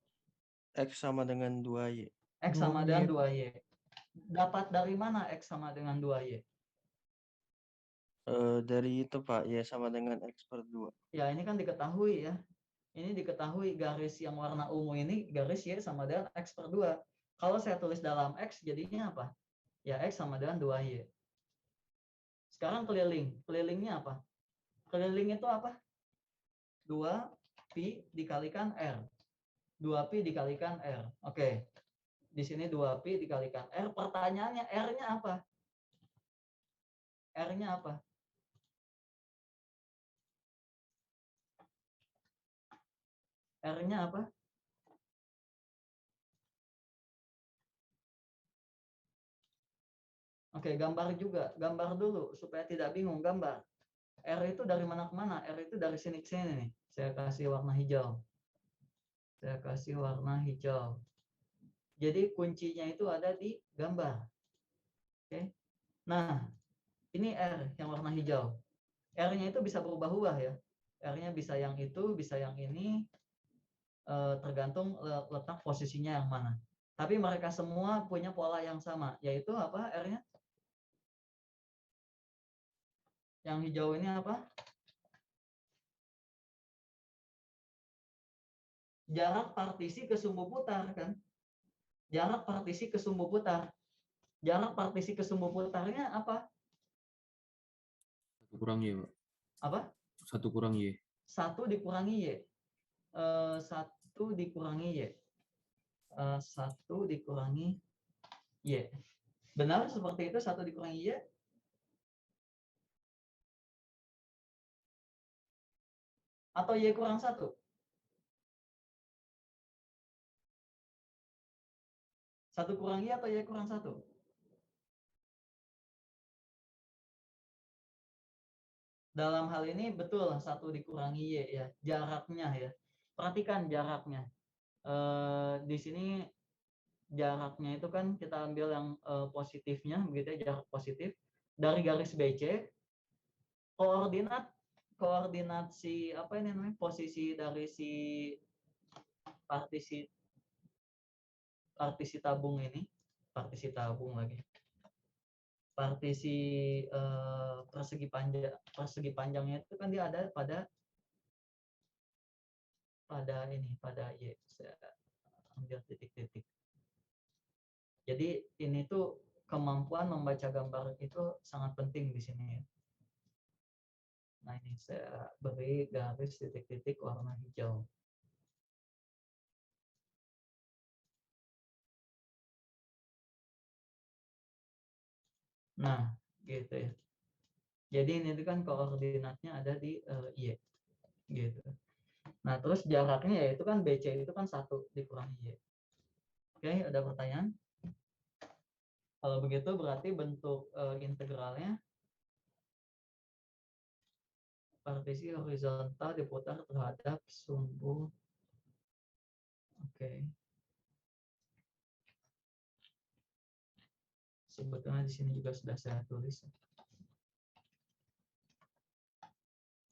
X sama dengan 2Y. X sama 2Y, dengan Pak. 2Y. Dapat dari mana X sama dengan 2Y? Dari itu, Pak, Y sama dengan X per 2. Ya, ini kan diketahui ya. Ini diketahui garis yang warna ungu ini, garis Y sama dengan X per 2. Kalau saya tulis dalam X, jadinya apa? Ya, X sama dengan 2Y. Sekarang keliling. Kelilingnya apa? Keliling itu apa? 2pi dikalikan R. 2pi dikalikan R. Oke. Di sini 2pi dikalikan R. Pertanyaannya R-nya apa? R-nya apa? R-nya apa? Oke, gambar juga. Gambar dulu supaya tidak bingung. Gambar. R itu dari mana ke mana? R itu dari sini ke sini nih. Saya kasih warna hijau. Saya kasih warna hijau. Jadi kuncinya itu ada di gambar. Oke. Nah, ini R yang warna hijau. R-nya itu bisa berubah-ubah ya. R-nya bisa yang itu, bisa yang ini, tergantung letak posisinya yang mana. Tapi mereka semua punya pola yang sama, yaitu apa R-nya? Yang hijau ini apa? Jarak partisi ke sumbu putar kan? Jarak partisi ke sumbu putar. Jarak partisi ke sumbu putarnya apa? 1 kurang Y, Pak. Apa? 1 kurang Y. 1 dikurangi Y. 1 dikurangi Y. 1 dikurangi Y. Benar seperti itu, 1 dikurangi Y? Atau Y kurang 1? Satu kurang Y atau Y kurang 1? Dalam hal ini betul 1 dikurangi Y ya, jaraknya ya. Perhatikan jaraknya. Di sini jaraknya itu kan kita ambil yang positifnya, begitu ya, jarak positif. Dari garis BC, koordinat si apa ini namanya, posisi dari si partisi tabung ini, partisi tabung lagi. Partisi persegi panjangnya itu kan dia ada pada Y. Saya ambil titik-titik. Jadi ini tuh kemampuan membaca gambar itu sangat penting di sini ya. Nah, ini saya beri garis titik-titik warna hijau. Nah, gitu ya. Jadi ini tuh kan koordinatnya ada di Y. Gitu. Nah, terus jaraknya yaitu kan BC itu kan 1 dikurangi Y. Oke, ada pertanyaan? Kalau begitu berarti bentuk integralnya partisi horizontal diputar terhadap sumbu. Oke. Sebetulnya di sini juga sudah saya tulis.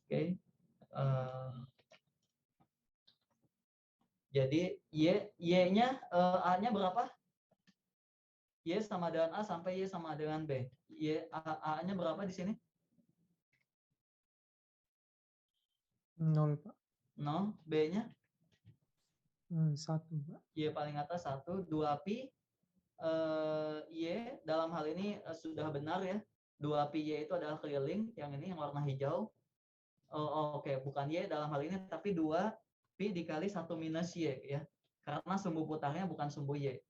Oke. Jadi Y-nya A-nya berapa? Y sama dengan A sampai Y sama dengan B. A-nya berapa di sini? 0, Pak. 0. B-nya? 1, Pak. Y paling atas 1. 2pi Y dalam hal ini sudah benar ya. 2pi Y itu adalah keliling. Yang ini yang warna hijau. Oke, bukan Y dalam hal ini, tapi 2pi dikali 1 minus Y ya. Karena sumbu putarnya bukan sumbu Y.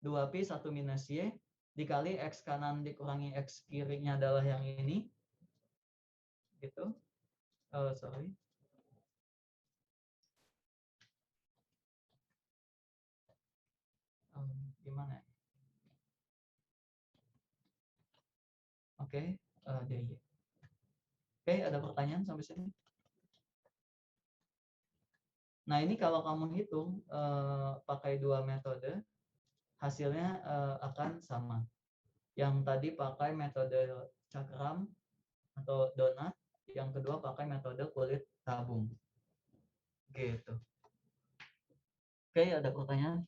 2pi 1 minus Y dikali X kanan dikurangi X kirinya adalah yang ini. Gitu. Sorry. Gimana? Oke, DY. Oke, ada pertanyaan sampai sini? Nah, ini kalau kamu hitung pakai 2 metode, hasilnya akan sama. Yang tadi pakai metode cakram atau donat, yang kedua pakai metode kulit tabung. Gitu. Oke, ada pertanyaan?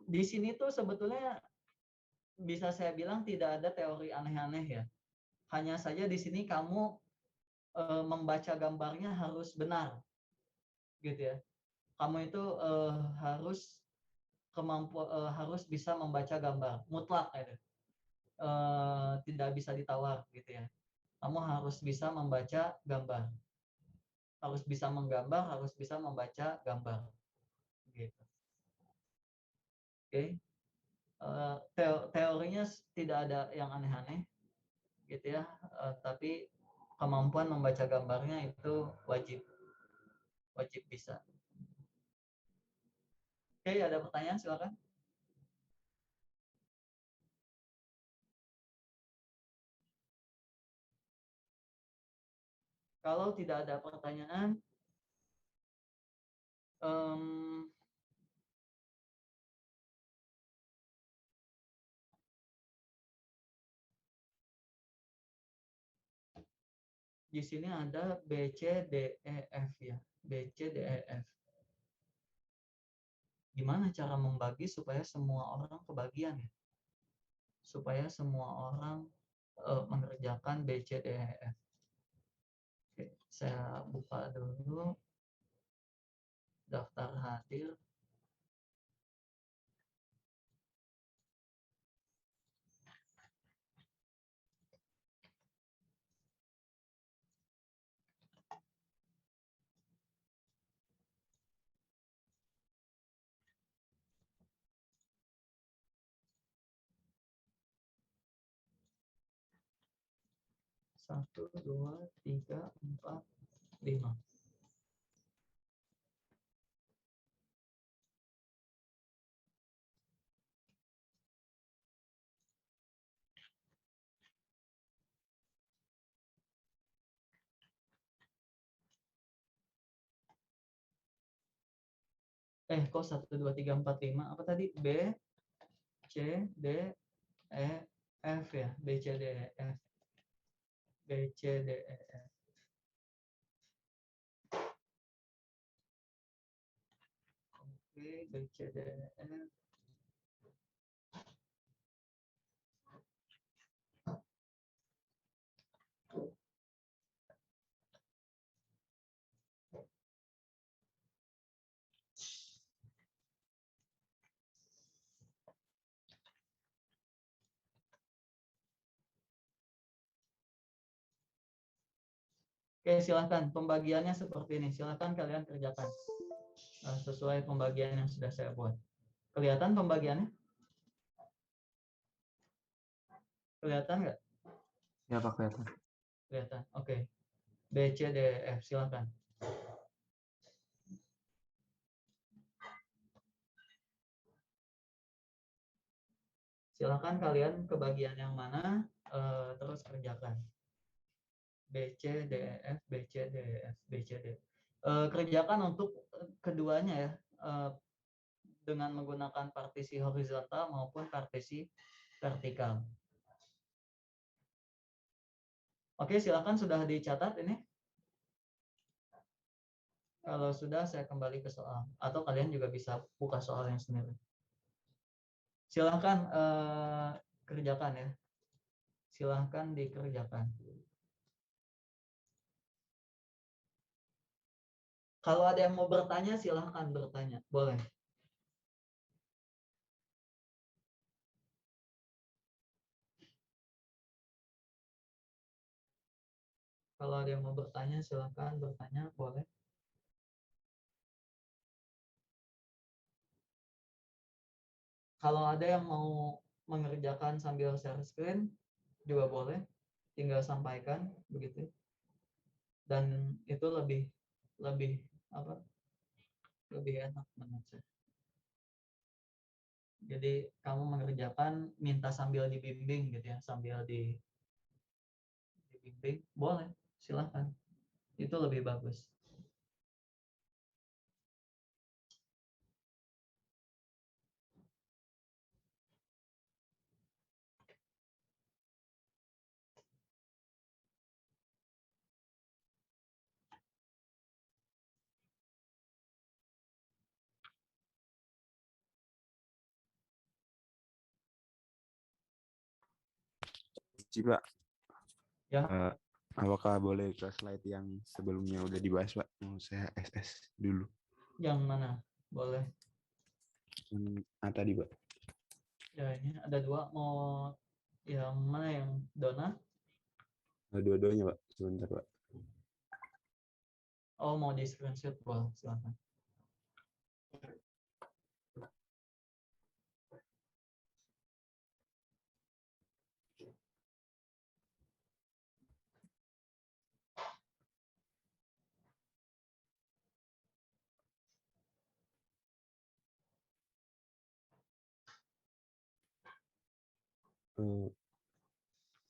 Di sini tuh sebetulnya bisa saya bilang tidak ada teori aneh-aneh ya. Hanya saja di sini kamu membaca gambarnya harus benar, gitu ya. Kamu itu harus bisa membaca gambar mutlak ya. Tidak bisa ditawar gitu ya. Kamu harus bisa membaca gambar, harus bisa menggambar, harus bisa membaca gambar, gitu. Oke. Teorinya tidak ada yang aneh-aneh, gitu ya. Tapi kemampuan membaca gambarnya itu wajib bisa. Oke, ada pertanyaan silakan. Kalau tidak ada pertanyaan, di sini ada B, C, D, E, F ya. B, C, D, E, F. Gimana cara membagi supaya semua orang kebagian ya? Supaya semua orang mengerjakan B, C, D, E, F. Oke, saya buka dulu daftar hadir. Satu, dua, tiga, empat, lima. Kok 1, 2, 3, 4, 5. Apa tadi? B, C, D, E, F ya. B, C, D, E, F. B, C, D, E, F. Oke, B, C, D, E, F. Oke, silahkan. Pembagiannya seperti ini. Silahkan kalian kerjakan sesuai pembagian yang sudah saya buat. Kelihatan pembagiannya? Kelihatan nggak? Ya Pak, kelihatan. Kelihatan. Oke. B, C, D, E, F. Silahkan. Silahkan kalian ke bagian yang mana, terus kerjakan. B, C, D, E, F, B, C, D, E, F, B, C, D. Kerjakan untuk keduanya ya, dengan menggunakan partisi horizontal maupun partisi vertikal. Oke, silakan sudah dicatat ini. Kalau sudah, saya kembali ke soal. Atau kalian juga bisa buka soal yang sendiri. Silakan kerjakan ya. Silahkan dikerjakan. Kalau ada yang mau bertanya, silahkan bertanya. Boleh. Kalau ada yang mau bertanya, silahkan bertanya. Boleh. Kalau ada yang mau mengerjakan sambil share screen, juga boleh. Tinggal sampaikan, begitu. Dan itu lebih enak menurut saya. Jadi kamu mengerjakan minta sambil dibimbing gitu ya, sambil dibimbing, boleh, silahkan. Itu lebih bagus. Pak, Ya. apakah boleh ke slide yang sebelumnya udah dibahas, Pak? Mau saya SS dulu. Yang mana? Boleh. Yang tadi, Pak. Ya, ini ada dua. Mau yang mana, yang Dona? Dua-duanya, Pak. Sebentar, Pak. Oh, mau di screenshot? Boleh, silahkan.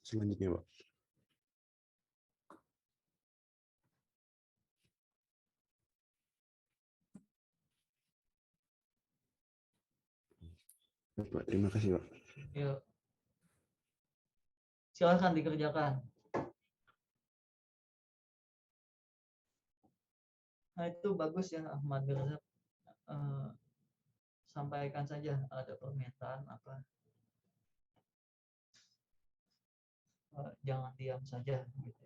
Selanjutnya, Pak. Pak, terima kasih, Pak. Yuk. Silahkan dikerjakan. Nah, itu bagus ya Ahmad Mirzak. Eh, sampaikan saja ada permintaan apa. Jangan diam saja gitu.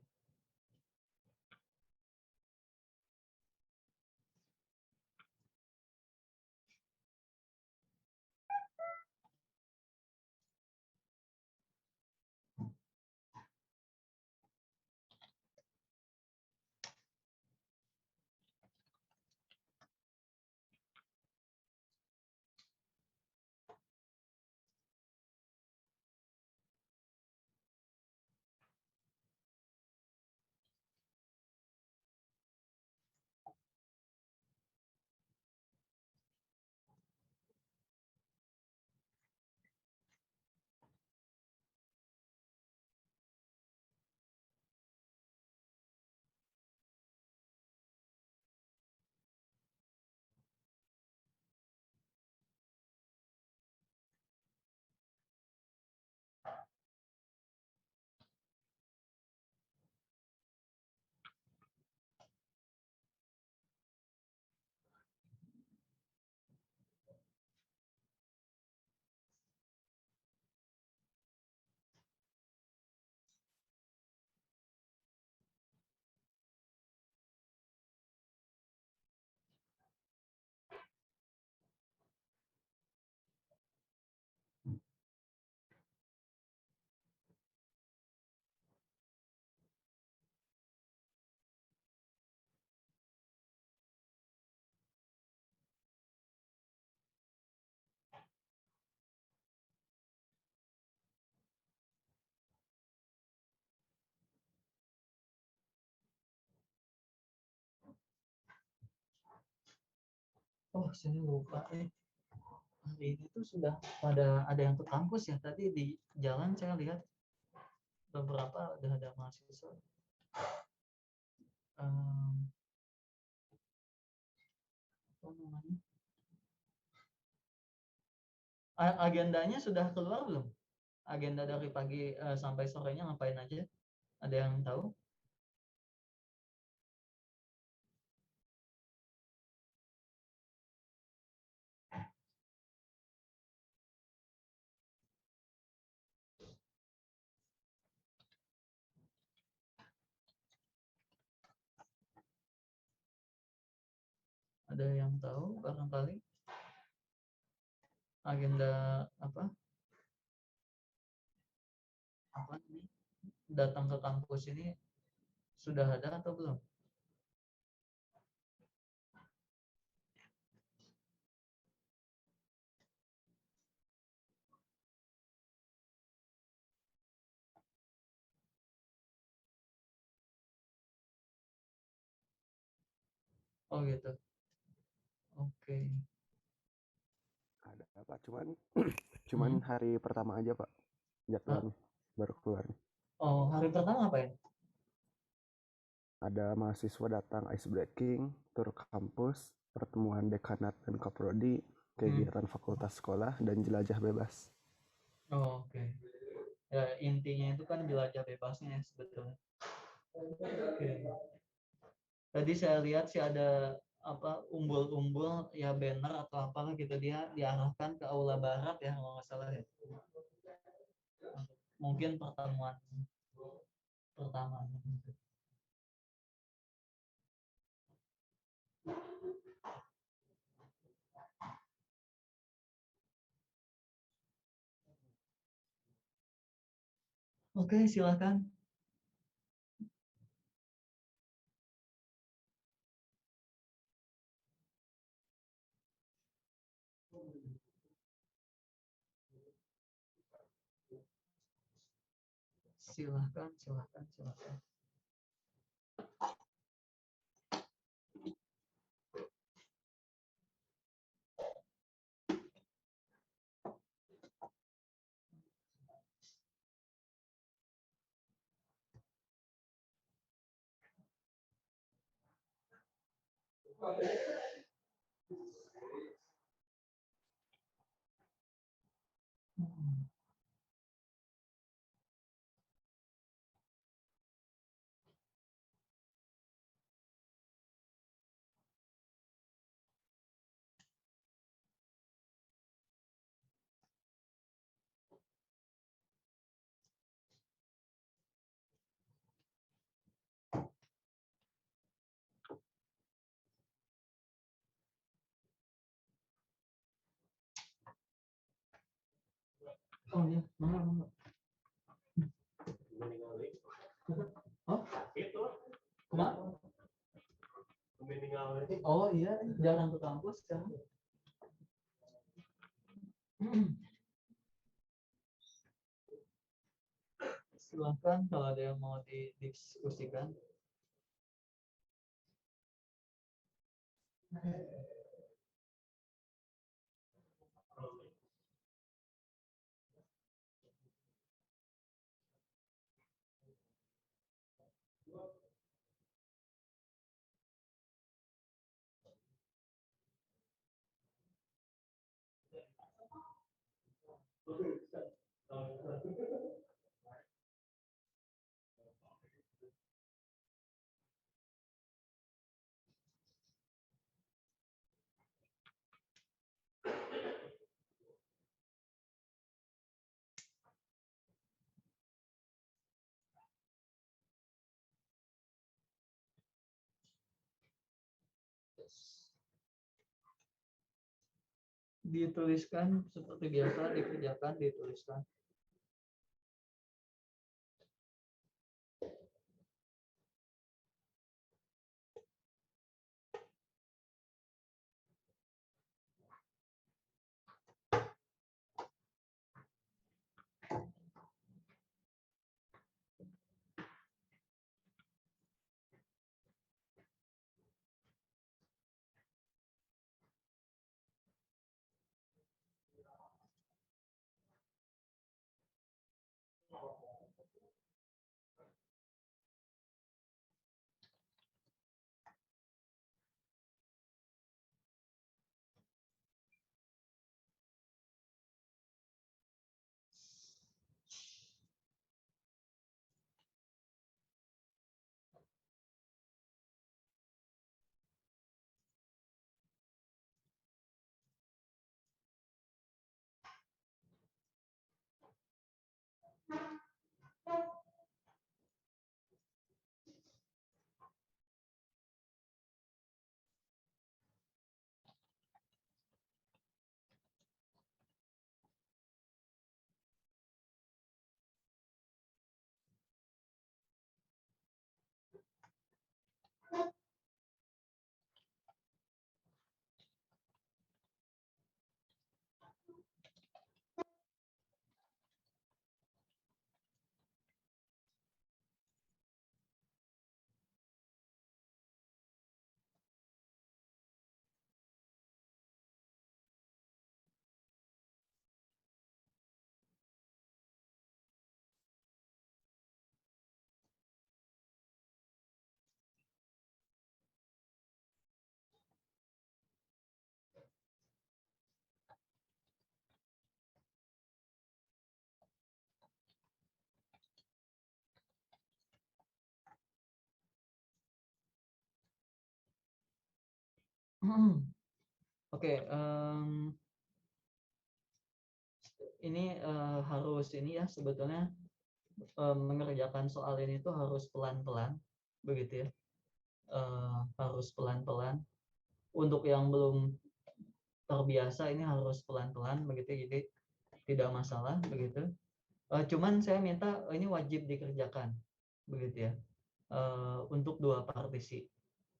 Oh, saya lupa hari ini tuh sudah ada yang ke kampus ya. Tadi di jalan saya lihat beberapa udah ada mahasiswa. Apa namanya? Agendanya sudah keluar belum? Agenda dari pagi sampai sorenya ngapain aja? Ada yang tahu? Ada yang tahu barangkali agenda apa nih datang ke kampus ini sudah ada atau belum? Oh gitu. Oke. Ada Pak, cuman hari pertama aja Pak jadwalnya baru keluar. Oh, hari pertama apa ya? Ada mahasiswa datang ice breaking, tur kampus, pertemuan dekanat dan kaprodi, kegiatan fakultas sekolah, dan jelajah bebas. Oh, oke. Ya, intinya itu kan jelajah bebasnya ya, sebetulnya. Oke. Tadi saya lihat sih ada apa umbul-umbul ya banner atau apalah gitu dia diarahkan ke aula barat ya kalau nggak salah ya. Mungkin pertemuan pertama. Oke, silakan. Silahkan. Oh iya, mangga. Oh, kenapa? Oh iya, jarang ke kampus sekarang. Silahkan kalau ada yang mau didiskusikan. Dituliskan seperti biasa, dikerjakan, dituliskan. Oke, ini harus ini ya sebetulnya mengerjakan soal ini tuh harus pelan-pelan, begitu ya. Harus pelan-pelan. Untuk yang belum terbiasa ini harus pelan-pelan, begitu. Jadi tidak masalah, begitu. Cuman saya minta ini wajib dikerjakan, begitu ya. Untuk 2 partisi.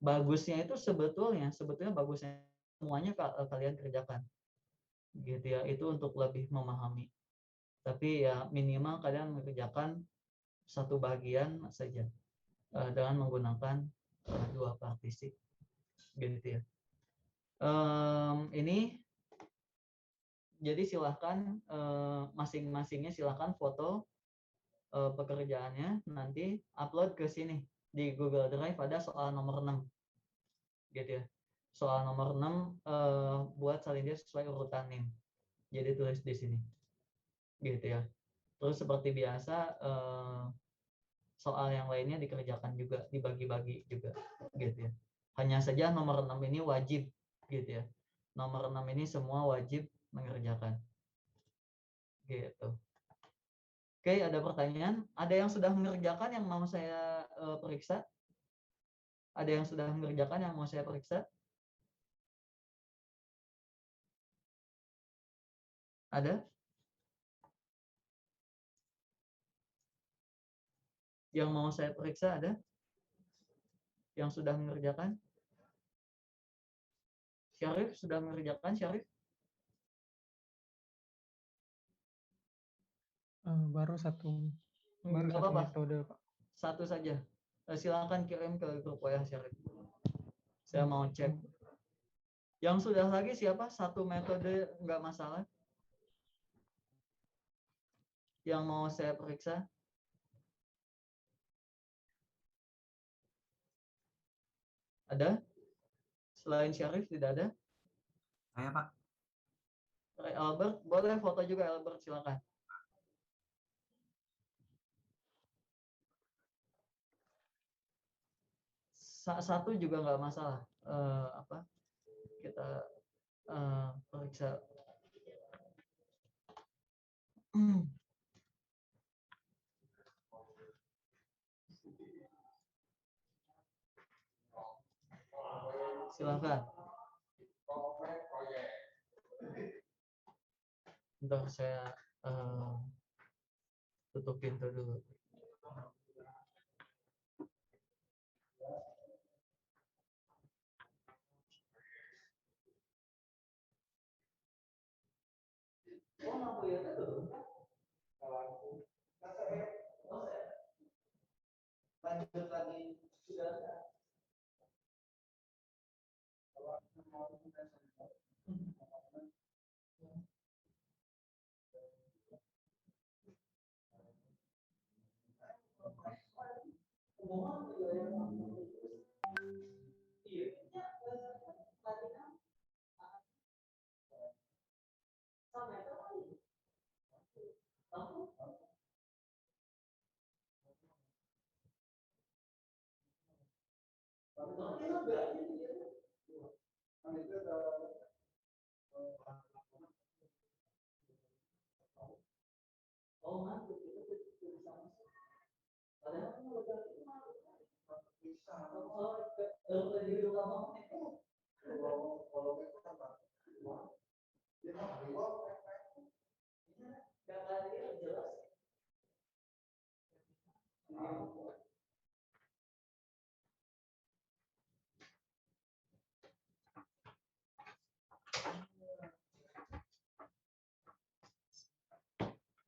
Bagusnya itu sebetulnya bagusnya semuanya kalian kerjakan, gitu ya. Itu untuk lebih memahami. Tapi ya minimal kalian mengerjakan satu bagian saja dengan menggunakan 2 partisi, gitu ya. Ini jadi silahkan masing-masingnya silahkan foto pekerjaannya, nanti upload ke sini di Google Drive. Ada soal nomor 6, gitu ya. Soal nomor 6 buat salin dia sesuai urutan NIM. Jadi tulis di sini, gitu ya. Terus seperti biasa soal yang lainnya dikerjakan juga, dibagi-bagi juga, gitu ya. Hanya saja nomor 6 ini wajib, gitu ya. Nomor 6 ini semua wajib mengerjakan, gitu. Oke, ada pertanyaan? Ada yang sudah mengerjakan yang mau saya periksa? Ada yang sudah mengerjakan yang mau saya periksa? Ada? Yang mau saya periksa ada? Yang sudah mengerjakan? Syarif sudah mengerjakan, Syarif? Baru satu Nggak apa-apa. metode, Pak. Satu saja. Silakan kirim ke grup WA Syarif. Saya mau cek. Yang sudah lagi siapa? Satu metode nggak masalah. Yang mau saya periksa? Ada? Selain Syarif tidak ada? Saya, Pak. Albert, boleh foto juga Albert, silakan. Satu juga nggak masalah. Apa? Kita periksa. Silakan. Bentar saya tutup pintu dulu. Lanjut lagi.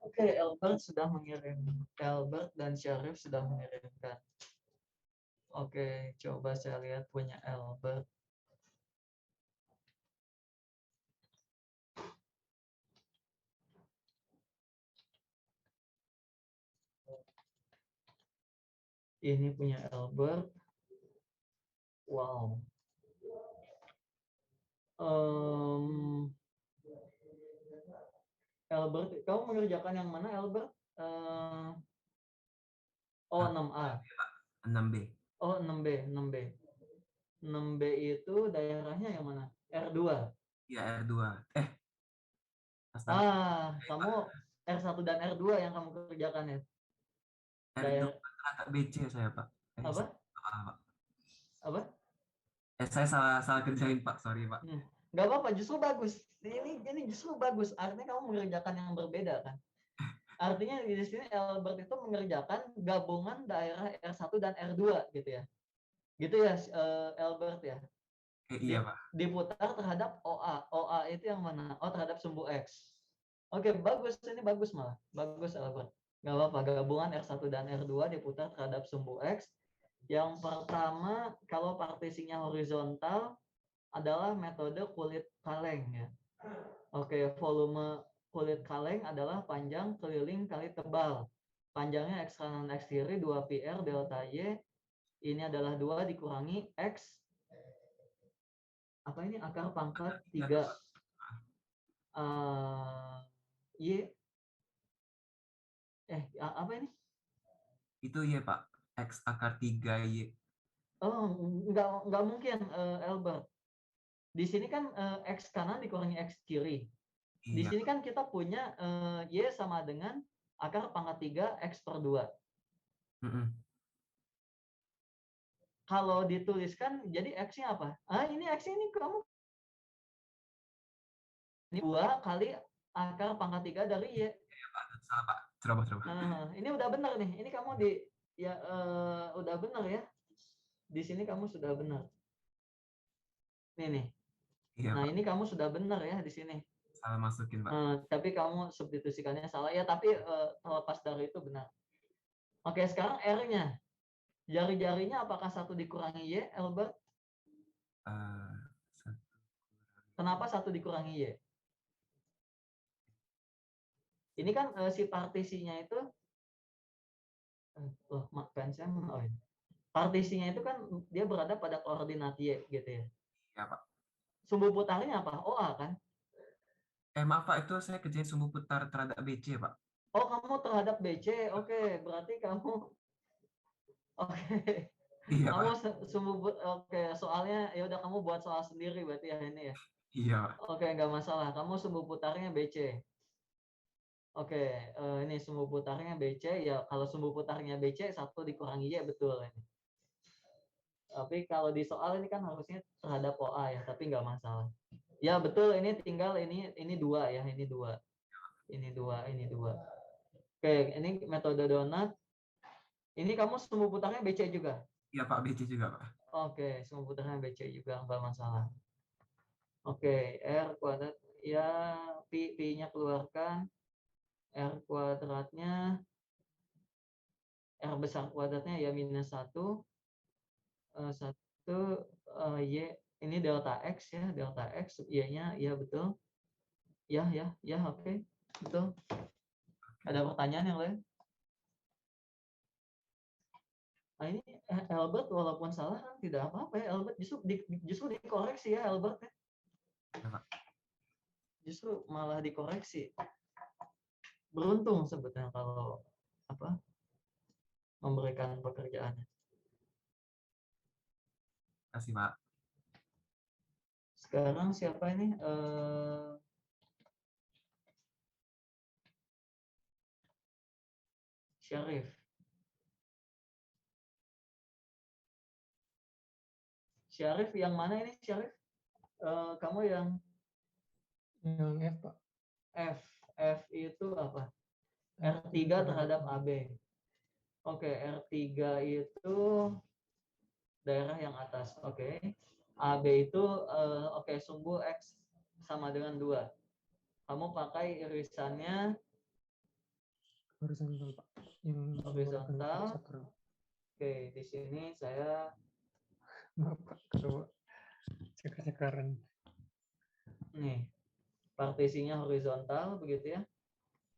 Oke, Albert dan Syarif sudah mengirimkan. Oke, coba saya lihat punya Albert. Ini punya Albert. Wow. Albert, kamu mengerjakan yang mana, Albert? 6A. 6B. Oh, 6B, 6B. 6B itu daerahnya yang mana? R2. Iya, R2. Astaga. Kamu R1 dan R2 yang kamu kerjakan ya? R2 ternyata BC saya, Pak. Apa? Pak. Apa? Saya salah kerjain, Pak. Sorry, Pak. Nggak apa-apa, justru bagus. Ini justru bagus. Artinya kamu mengerjakan yang berbeda kan? Artinya di sini Albert itu mengerjakan gabungan daerah R1 dan R2 gitu ya. Gitu ya, Albert ya. Iya, Pak. Diputar terhadap OA. OA itu yang mana? Oh, terhadap sumbu X. Oke, bagus. Ini bagus malah. Bagus, Albert. Nggak apa-apa, gabungan R1 dan R2 diputar terhadap sumbu X. Yang pertama, kalau partisinya horizontal adalah metode kulit kaleng ya. Oke, volume kulit kaleng adalah panjang keliling kali tebal. Panjangnya X kanan X kiri 2πr delta Y. Ini adalah 2 dikurangi X. Apa ini? Akar pangkat 3 Y. Apa ini? Itu Y, Pak. X akar 3Y. Oh, nggak mungkin, Albert. Di sini kan X kanan dikurangi X kiri. Di Iya. sini kan kita punya Y sama dengan akar pangkat 3 X per 2. Kalau dituliskan, jadi X-nya apa? Ini X ini kamu. Ini 2 kali akar pangkat 3 dari Y. Iya, Pak. Salah, Pak. Coba. Ini udah benar nih. Ini kamu Ya, udah benar ya. Di sini kamu sudah benar. Nih. Iya, Nah, Pak. ini kamu sudah benar ya di sini. Salah masukin, Pak. Tapi kamu substitusikannya salah ya, tapi terlepas dari itu benar. Oke, sekarang R-nya. Jari-jarinya apakah 1 dikurangi Y, Albert? Eh, Kenapa 1 dikurangi Y? Ini kan si partisinya itu, pensnya, partisinya itu kan dia berada pada koordinat Y gitu ya. Iya, Pak. Sumbu putarnya apa? OA kan? Maaf, Pak, itu saya kerjain sumbu putar terhadap BC, Pak. Oh, kamu terhadap BC. Oke, berarti kamu Iya, kamu Pak. oke, soalnya ya udah kamu buat soal sendiri berarti ya ini ya. Iya, Pak. Oke, nggak masalah. Kamu sumbu putarnya BC. Oke, ini sumbu putarnya BC ya. Kalau sumbu putarnya BC 1 dikurangi Y betul ini. Tapi kalau di soal ini kan harusnya terhadap OA ya, tapi nggak masalah. Ya betul, ini tinggal ini 2 ya, ini 2. Ini 2. Oke, ini metode donat. Ini kamu sumbu putarnya BC juga? Iya, Pak, BC juga, Pak. Oke, sumbu putarnya BC juga, nggak masalah. Oke, R kuadrat, ya P-nya keluarkan. R kuadratnya, R besar kuadratnya ya minus 1. 1, Y, ini delta X ya, delta X, Y-nya, ya betul. Ya, oke, betul. Ada pertanyaan yang lain? Nah, ini Albert walaupun salah kan tidak apa-apa ya, Albert justru dikoreksi ya Albert ya. Justru malah dikoreksi. Beruntung sebetulnya kalau memberikan pekerjaan. Terima kasih, Pak. Sekarang siapa ini? Syarif. Syarif yang mana ini Syarif? Kamu yang Yang F, Pak. F itu apa? R3 terhadap AB. Oke, R3 itu daerah yang atas. Oke. AB itu oke, sumbu X sama dengan 2. Kamu pakai irisannya Horizontal, Pak. Yang horizontal. sakral. Oke, di sini saya Maaf, Pak, kalau cakar-cakaran. nih, partisinya horizontal begitu ya.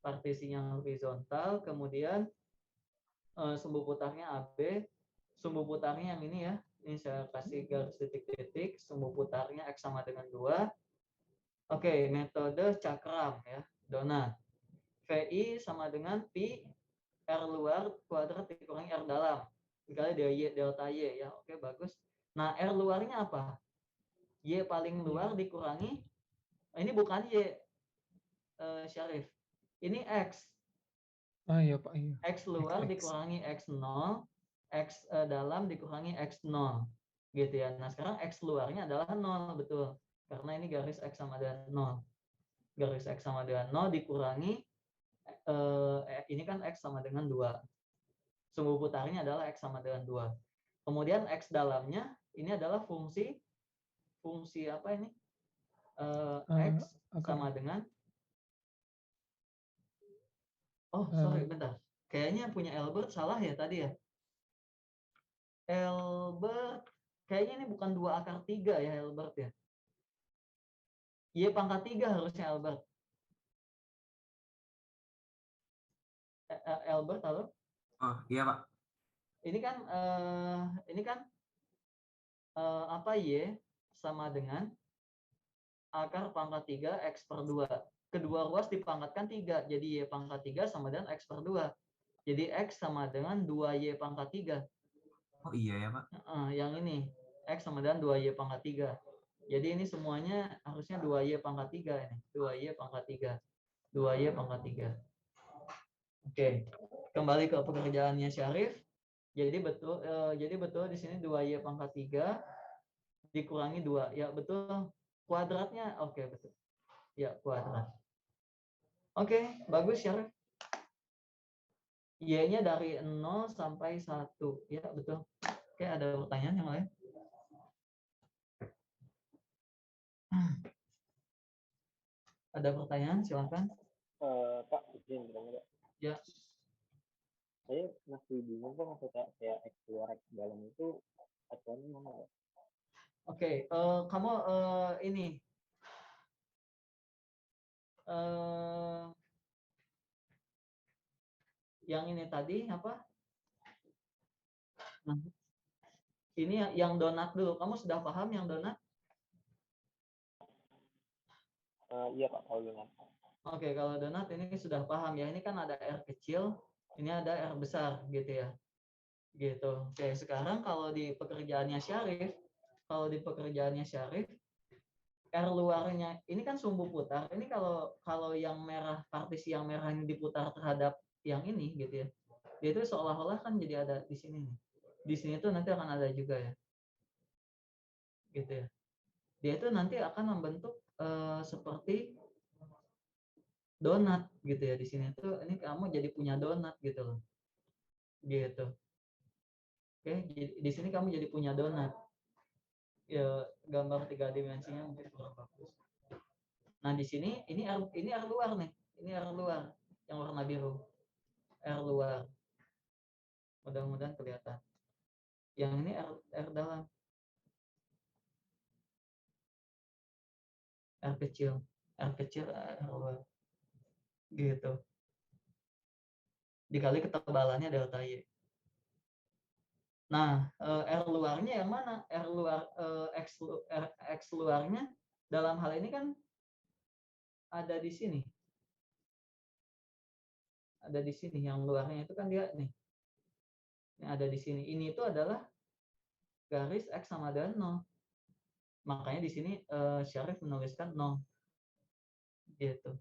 Partisinya horizontal, kemudian sumbu putarnya AB, sumbu putarnya yang ini ya. Ini saya kasih garis titik-titik, sumbu putarnya X sama dengan 2. Oke, metode cakram ya, donat. VI sama dengan Pi R luar kuadrat dikurangi R dalam. Dikali delta Y ya. Oke, bagus. Nah, R luarnya apa? Y paling luar dikurangi, ini bukan Y, Syarif. Ini X. Iya, Pak. Iya. X luar dikurangi X0, X dalam dikurangi X0. Gitu ya. Nah, sekarang X luarnya adalah 0, betul. Karena ini garis X sama dengan 0. Garis X sama dengan 0 dikurangi, ini kan X sama dengan 2. Sumbu putarnya adalah X sama dengan 2. Kemudian X dalamnya, ini adalah fungsi apa ini? X sama dengan, sorry, bentar. Kayaknya punya Albert salah ya tadi ya. Albert, kayaknya ini bukan 2 akar 3 ya Albert ya. Y pangkat 3 harusnya Albert. Albert, halo? Oh, iya, Pak. Ini kan apa Y sama dengan akar pangkat 3 X per 2. Kedua ruas dipangkatkan 3, jadi Y pangkat 3 sama dengan X per 2. Jadi X sama dengan 2Y pangkat 3. Oh iya ya, Pak. Yang ini, X sama dengan 2Y pangkat 3. Jadi ini semuanya harusnya 2Y pangkat 3 ini. 2Y pangkat 3. 2Y pangkat 3. Oke, kembali ke pekerjaannya Syarif. Jadi betul di sini 2Y pangkat 3 dikurangi 2. Ya, betul. Kuadratnya oke, betul. Ya, kuadrat. Oke, bagus Syarif. Y-nya dari 0 sampai 1. Ya, betul. Oke, ada pertanyaan yang lain? Ada pertanyaan? Silakan. Pak, izin bertanya, Pak. Ya. Saya masih bingung Pak, maksudnya kayak X luar X dalam itu acuannya mana, Pak? Oke, kamu ini yang ini tadi apa? Nah, ini yang donat dulu. Kamu sudah paham yang donat? Iya Pak, kalau donat. Oke, kalau donat ini sudah paham ya. Ini kan ada R kecil, ini ada R besar gitu ya. Gitu. Oke, sekarang kalau di pekerjaannya Syarif, R luarnya ini kan sumbu putar. Ini kalau yang merah, partisi yang merah ini diputar terhadap yang ini gitu ya. Dia itu seolah-olah kan jadi ada di sini nih. Di sini tuh nanti akan ada juga ya. Gitu ya. Dia itu nanti akan membentuk seperti donat gitu ya. Di sini tuh ini kamu jadi punya donat gitu loh. Gitu. Oke, di sini kamu jadi punya donat. Ya, gambar 3 dimensinya mungkin kurang bagus. Nah, di sini ini R luar nih. Ini R luar yang warna biru. R luar. Mudah-mudahan kelihatan. Yang ini R dalam. R kecil, R luar. Gitu. Dikali ketebalannya delta Y. Nah, R luarnya yang mana? R luar X luarnya dalam hal ini kan ada di sini. Ada di sini yang luarnya itu kan dia nih. Yang ada di sini. Ini itu adalah garis X sama dengan 0. Makanya di sini Syarif menuliskan 0. Gitu.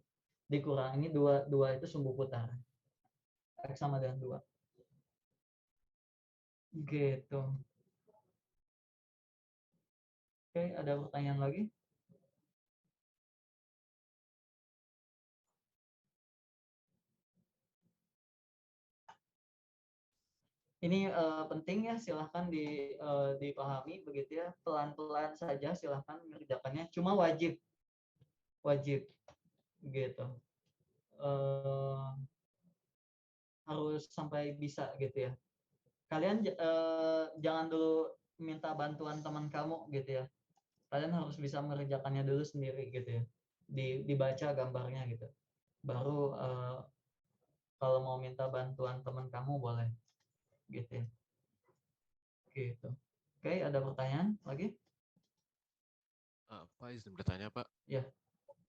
Dikurangi 2 itu sumbu putar. X sama dengan 2. Gitu. Oke, ada pertanyaan lagi? Ini penting ya, silahkan dipahami begitu ya, pelan-pelan saja silahkan mengerjakannya. Cuma wajib gitu. Harus sampai bisa gitu ya. Kalian jangan dulu minta bantuan teman kamu gitu ya. Kalian harus bisa mengerjakannya dulu sendiri gitu ya. Dibaca gambarnya gitu. Baru kalau mau minta bantuan teman kamu boleh gitu ya. Gitu. Oke, ada pertanyaan lagi? Pak izin bertanya Pak. Ya.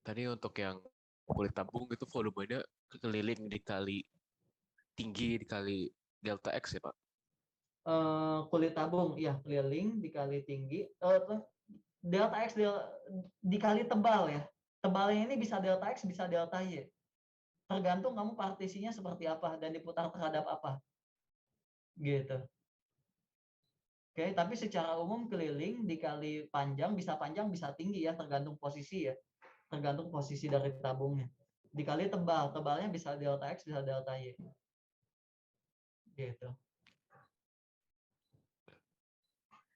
Tadi untuk yang kulit tabung itu volumenya keliling dikali tinggi dikali delta X ya Pak? Kulit tabung, ya keliling dikali tinggi. Delta X dikali tebal ya. Tebalnya ini bisa delta X, bisa delta Y. Tergantung kamu partisinya seperti apa dan diputar terhadap apa. Gitu. Oke, tapi secara umum keliling dikali panjang bisa tinggi ya, tergantung posisi ya. Tergantung posisi dari tabungnya. Dikali tebal, tebalnya bisa delta X, bisa delta Y. Gitu.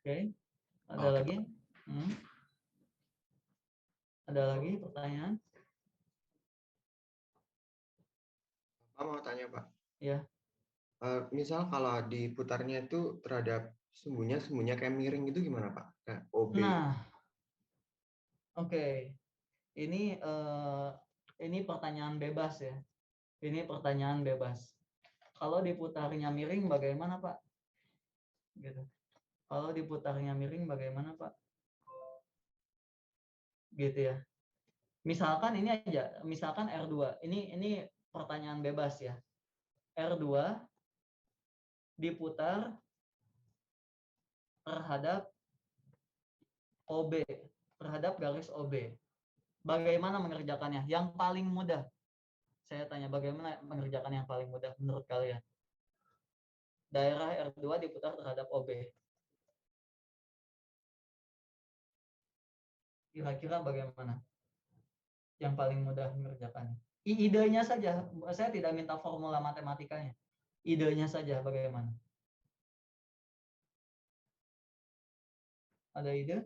Oke, ada lagi? Ada lagi pertanyaan? Pak mau tanya Pak. Ya. Misal kalau diputarnya itu terhadap sumbunya kayak miring gitu gimana Pak? Kayak OB. Nah, oke. Ini pertanyaan bebas ya. Ini pertanyaan bebas. Kalau diputarnya miring bagaimana Pak? Gitu. Kalau diputarnya miring bagaimana Pak? Gitu ya. Misalkan ini aja, misalkan R2. Ini pertanyaan bebas ya. R2 diputar terhadap OB, terhadap garis OB. Bagaimana mengerjakannya? Yang paling mudah. Saya tanya bagaimana mengerjakan yang paling mudah menurut kalian? Daerah R2 diputar terhadap OB. Kira-kira bagaimana? Yang paling mudah mengerjakannya. Idenya saja, saya tidak minta formula matematikanya. Idenya saja bagaimana? Ada ide?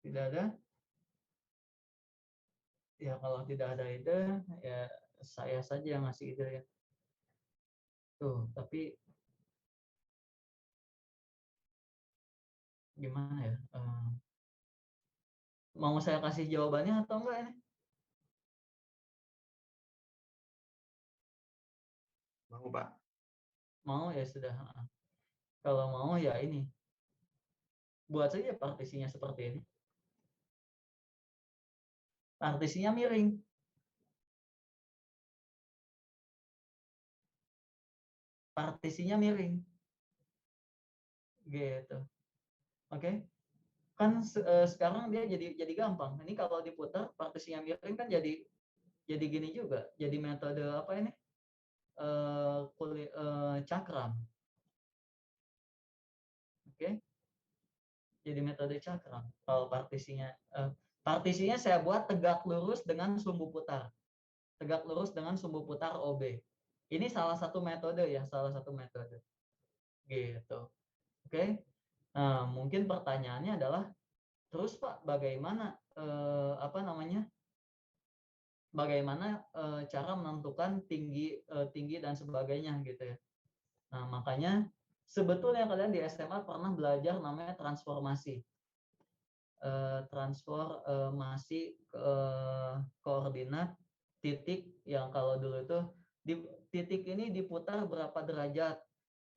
Tidak ada? Ya kalau tidak ada ide, ya saya saja yang ngasih ide ya. Tuh, tapi gimana ya? Mau saya kasih jawabannya atau enggak ini? Mau, Pak. Mau ya sudah. Kalau mau ya ini. Buat saja partisinya seperti ini. Partisinya miring. Partisinya miring. Gitu. Oke. Kan sekarang dia jadi gampang. Ini kalau diputar partisinya miring kan jadi gini juga. Jadi metode apa ini? Cakram. Oke. Jadi metode cakram. Kalau partisinya saya buat tegak lurus dengan sumbu putar. Tegak lurus dengan sumbu putar OB. Ini salah satu metode ya, salah satu metode. Gitu. Oke. Nah, mungkin pertanyaannya adalah terus Pak, bagaimana bagaimana cara menentukan tinggi dan sebagainya gitu ya. Nah, makanya sebetulnya kalian di SMA pernah belajar namanya transformasi. Transformasi koordinat titik yang kalau dulu itu titik ini diputar berapa derajat,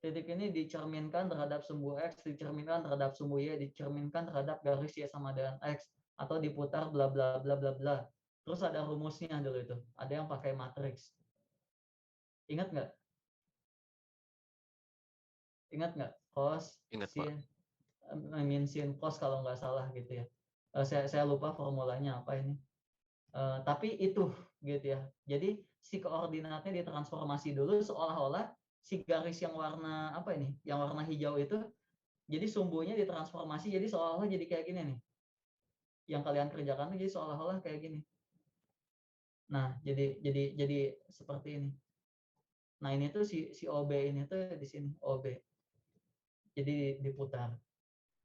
titik ini dicerminkan terhadap sumbu X, dicerminkan terhadap sumbu Y, dicerminkan terhadap garis Y sama dengan X, atau diputar bla bla bla bla bla. Terus ada rumusnya dulu itu, ada yang pakai matriks. Ingat nggak? Ingat nggak? Cos, Ingat, sin, sin cos kalau nggak salah gitu ya. Saya lupa formulanya apa ini. Tapi itu gitu ya. Jadi si koordinatnya ditransformasi dulu seolah-olah si garis yang warna apa ini? Yang warna hijau itu jadi sumbunya ditransformasi jadi seolah-olah jadi kayak gini nih. Yang kalian kerjakan tuh jadi seolah-olah kayak gini. Nah, jadi seperti ini. Nah, ini tuh si OB ini tuh di sini OB. Jadi diputar,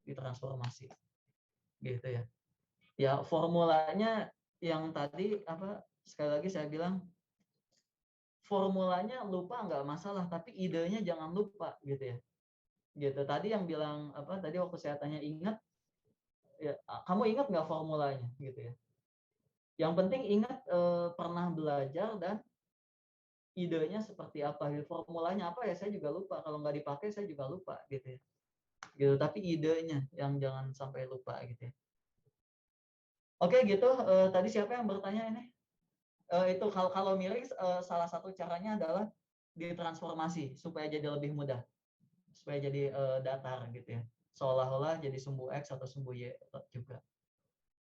ditransformasi. Gitu ya. Ya, formulanya yang tadi apa sekali lagi saya bilang formulanya lupa nggak masalah, tapi idenya jangan lupa gitu ya. Gitu. Tadi yang bilang apa tadi waktu saya tanya ingat ya, kamu ingat nggak formulanya gitu ya. Yang penting ingat pernah belajar dan idenya seperti apa. Formulanya apa ya saya juga lupa. Kalau nggak dipakai saya juga lupa gitu ya. Gitu. Tapi idenya yang jangan sampai lupa gitu ya. Oke gitu. Tadi siapa yang bertanya ini? Itu kalau miring salah satu caranya adalah ditransformasi supaya jadi lebih mudah, supaya jadi datar gitu ya, seolah-olah jadi sumbu X atau sumbu Y juga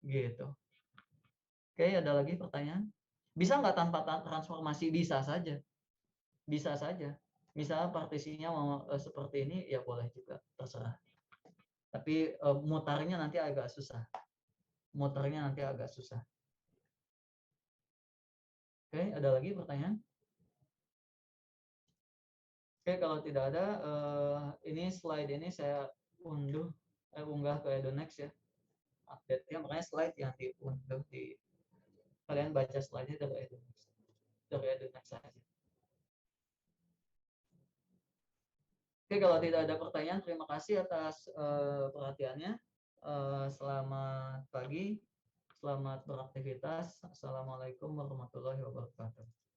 gitu. Oke, ada lagi pertanyaan? Bisa nggak tanpa transformasi? Bisa saja, bisa saja. Misalnya partisinya mau seperti ini ya boleh juga, terserah. Tapi mutarnya nanti agak susah. Oke, ada lagi pertanyaan? Oke, kalau tidak ada, ini slide ini saya unggah ke Edonex ya. Update-nya, makanya slide yang diunduh kalian baca slide-nya dari Edonex saja. Oke, kalau tidak ada pertanyaan, terima kasih atas perhatiannya. Selamat pagi, selamat beraktivitas. Assalamualaikum warahmatullahi wabarakatuh.